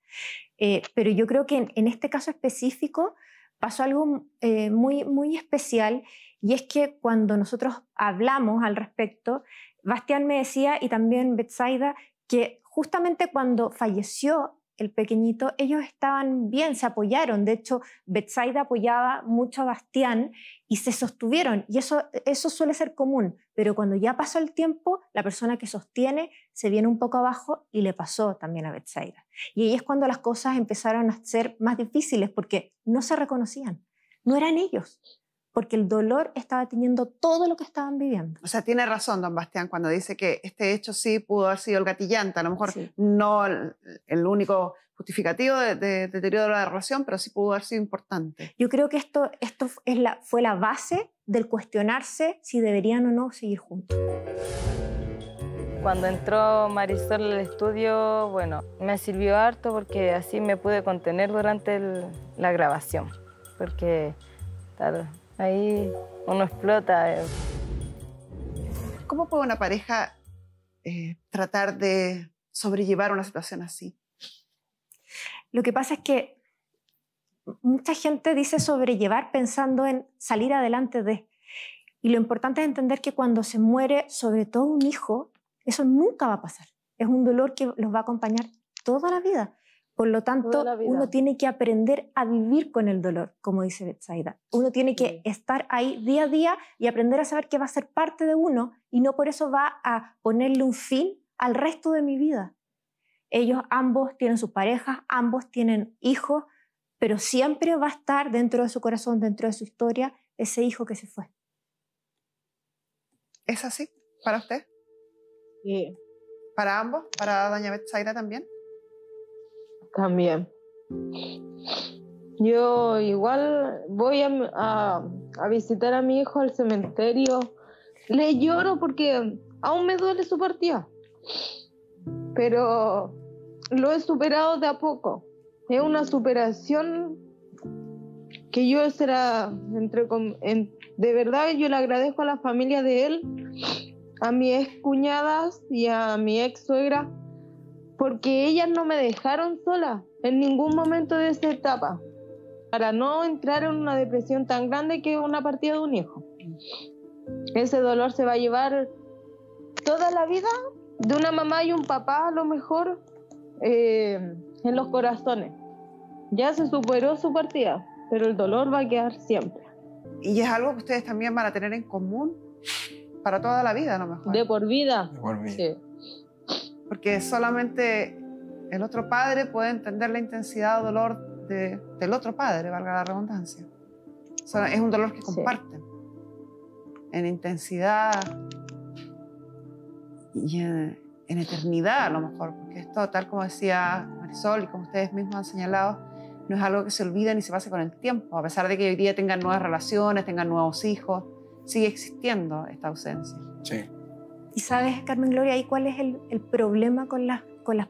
Speaker 12: Pero yo creo que en este caso específico pasó algo muy especial, y es que cuando nosotros hablamos al respecto, Bastián me decía, y también Betsaida, que justamente cuando falleció el pequeñito, ellos estaban bien, se apoyaron. De hecho, Betsaida apoyaba mucho a Bastián y se sostuvieron. Y eso suele ser común. Pero cuando ya pasó el tiempo, la persona que sostiene se viene un poco abajo, y le pasó también a Betsaida. Y ahí es cuando las cosas empezaron a ser más difíciles porque no se reconocían. No eran ellos, porque el dolor estaba teniendo todo lo que estaban viviendo.
Speaker 3: O sea, tiene razón don Bastián cuando dice que este hecho sí pudo haber sido el gatillante, a lo mejor no el único justificativo de deterioro de la relación, pero sí pudo haber sido importante.
Speaker 12: Yo creo que esto fue la base del cuestionarse si deberían o no seguir juntos.
Speaker 10: Cuando entró Marisol al estudio, bueno, me sirvió harto porque así me pude contener durante la grabación, porque claro, ahí uno explota.
Speaker 3: ¿Cómo puede una pareja tratar de sobrellevar una situación así?
Speaker 12: Lo que pasa es que mucha gente dice sobrellevar pensando en salir adelante de... Y lo importante es entender que cuando se muere, sobre todo un hijo, eso nunca va a pasar. Es un dolor que los va a acompañar toda la vida. Por lo tanto, uno tiene que aprender a vivir con el dolor, como dice Betsaida. Uno tiene que estar ahí día a día y aprender a saber que va a ser parte de uno y no por eso va a ponerle un fin al resto de mi vida. Ellos ambos tienen sus parejas, ambos tienen hijos, pero siempre va a estar dentro de su corazón, dentro de su historia, ese hijo que se fue.
Speaker 3: ¿Es así para usted?
Speaker 9: Sí.
Speaker 3: ¿Para ambos? ¿Para doña Betsaida también?
Speaker 9: También. Yo igual voy a visitar a mi hijo al cementerio. Le lloro porque aún me duele su partida. Pero lo he superado de a poco. Es una superación que yo de verdad yo le agradezco a la familia de él, a mis ex cuñadas y a mi ex suegra, porque ellas no me dejaron sola en ningún momento de esa etapa, para no entrar en una depresión tan grande que una partida de un hijo. Ese dolor se va a llevar toda la vida de una mamá y un papá, a lo mejor, en los corazones. Ya se superó su partida, pero el dolor va a quedar siempre.
Speaker 3: ¿Y es algo que ustedes también van a tener en común para toda la vida, a lo mejor?
Speaker 9: De por vida.
Speaker 8: De por vida.
Speaker 9: Sí.
Speaker 3: Porque solamente el otro padre puede entender la intensidad o dolor del otro padre, valga la redundancia. O sea, es un dolor que comparten. En intensidad y en eternidad, a lo mejor. Porque esto, tal como decía Marisol y como ustedes mismos han señalado, no es algo que se olvida ni se pase con el tiempo. A pesar de que hoy día tengan nuevas relaciones, tengan nuevos hijos, sigue existiendo esta ausencia.
Speaker 8: Sí.
Speaker 12: Y sabes, Carmen Gloria, ahí cuál es el problema con las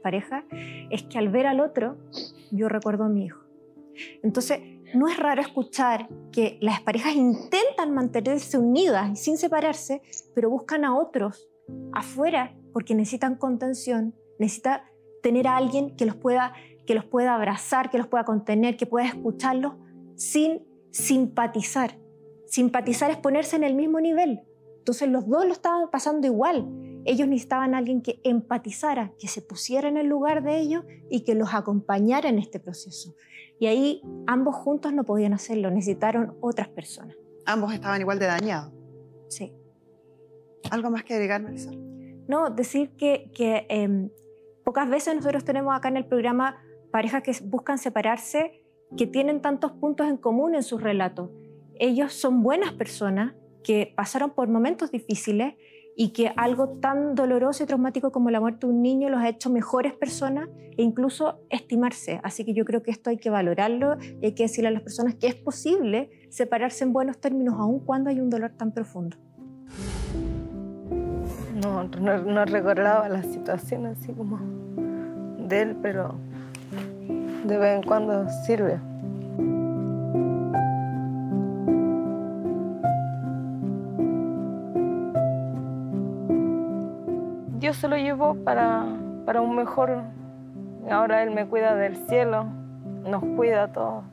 Speaker 12: parejas, es que al ver al otro, yo recuerdo a mi hijo. Entonces, no es raro escuchar que las parejas intentan mantenerse unidas y sin separarse, pero buscan a otros afuera porque necesitan contención, necesitan tener a alguien que los pueda abrazar, que los pueda contener, que pueda escucharlos sin simpatizar. Simpatizar es ponerse en el mismo nivel. Entonces los dos lo estaban pasando igual. Ellos necesitaban a alguien que empatizara, que se pusiera en el lugar de ellos y que los acompañara en este proceso. Y ahí ambos juntos no podían hacerlo, necesitaron otras personas.
Speaker 3: Ambos estaban igual de dañados.
Speaker 12: Sí.
Speaker 3: ¿Algo más que agregar, Marisol?
Speaker 12: No, decir que pocas veces nosotros tenemos acá en el programa parejas que buscan separarse, que tienen tantos puntos en común en sus relatos. Ellos son buenas personas que pasaron por momentos difíciles y que algo tan doloroso y traumático como la muerte de un niño los ha hecho mejores personas e incluso estimarse. Así que yo creo que esto hay que valorarlo y hay que decirle a las personas que es posible separarse en buenos términos aun cuando hay un dolor tan profundo.
Speaker 10: No recordaba la situación así como de él, pero de vez en cuando sirve. Dios se lo llevó para un mejor. Ahora Él me cuida del cielo, nos cuida a todos.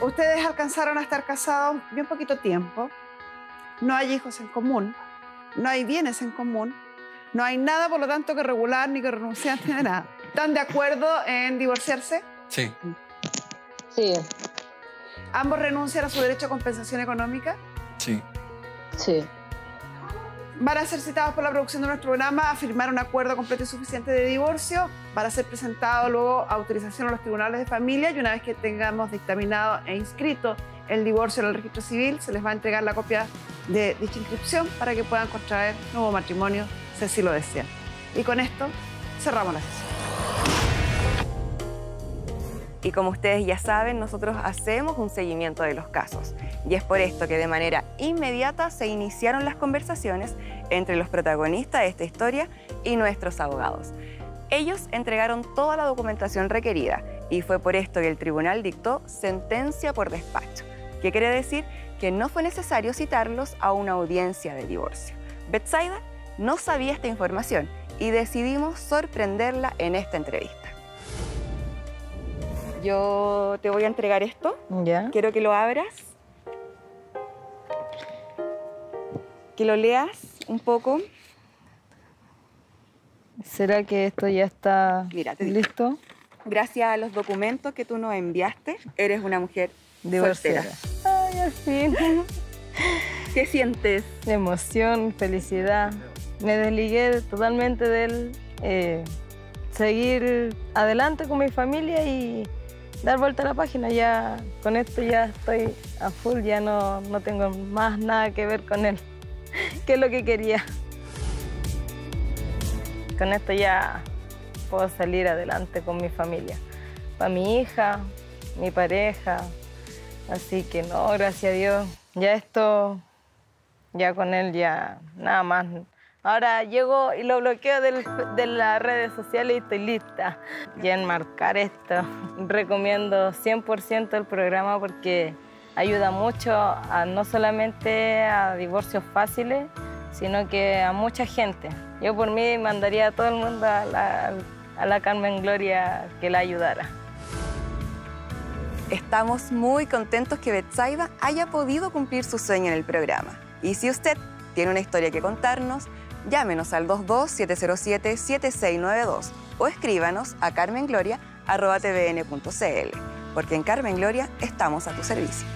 Speaker 3: Ustedes alcanzaron a estar casados bien poquito tiempo. No hay hijos en común, no hay bienes en común, no hay nada, por lo tanto, que regular ni que renunciar ni de nada. ¿Están de acuerdo en divorciarse?
Speaker 8: Sí.
Speaker 9: Sí.
Speaker 3: ¿Ambos renuncian a su derecho a compensación económica?
Speaker 8: Sí.
Speaker 9: Sí.
Speaker 3: Van a ser citados por la producción de nuestro programa a firmar un acuerdo completo y suficiente de divorcio para ser presentado luego a autorización a los tribunales de familia y una vez que tengamos dictaminado e inscrito el divorcio en el registro civil, se les va a entregar la copia de dicha inscripción para que puedan contraer nuevo matrimonio si así lo desean. Y con esto cerramos la sesión.
Speaker 11: Y como ustedes ya saben, nosotros hacemos un seguimiento de los casos. Y es por esto que de manera inmediata se iniciaron las conversaciones entre los protagonistas de esta historia y nuestros abogados. Ellos entregaron toda la documentación requerida y fue por esto que el tribunal dictó sentencia por despacho, que quiere decir que no fue necesario citarlos a una audiencia de divorcio. Betsaida no sabía esta información y decidimos sorprenderla en esta entrevista. Yo te voy a entregar esto.
Speaker 10: Ya.
Speaker 11: Quiero que lo abras. que lo leas un poco.
Speaker 10: ¿Será que esto ya está
Speaker 11: Mira, te digo.
Speaker 10: listo?
Speaker 11: Gracias a los documentos que tú nos enviaste, eres una mujer
Speaker 10: Divorciada.
Speaker 11: soltera.
Speaker 10: Ay, al fin.
Speaker 11: ¿Qué sientes?
Speaker 10: Emoción, felicidad. Me desligué totalmente de él. Seguir adelante con mi familia y dar vuelta a la página. Ya con esto ya estoy a full, ya no tengo más nada que ver con él, que es lo que quería. Con esto ya puedo salir adelante con mi familia, para mi hija, mi pareja. Así que no, gracias a Dios, ya esto, ya con él ya nada más. Ahora llego y lo bloqueo de las redes sociales y estoy lista. Ya enmarcar esto. Recomiendo 100% el programa porque ayuda mucho no solamente a divorcios fáciles, sino que a mucha gente. Yo por mí mandaría a todo el mundo a la Carmen Gloria que la ayudara.
Speaker 11: Estamos muy contentos que Betsaida haya podido cumplir su sueño en el programa. Y si usted tiene una historia que contarnos, llámenos al 22-707-7692 o escríbanos a carmengloria@tvn.cl, porque en Carmen Gloria estamos a tu servicio.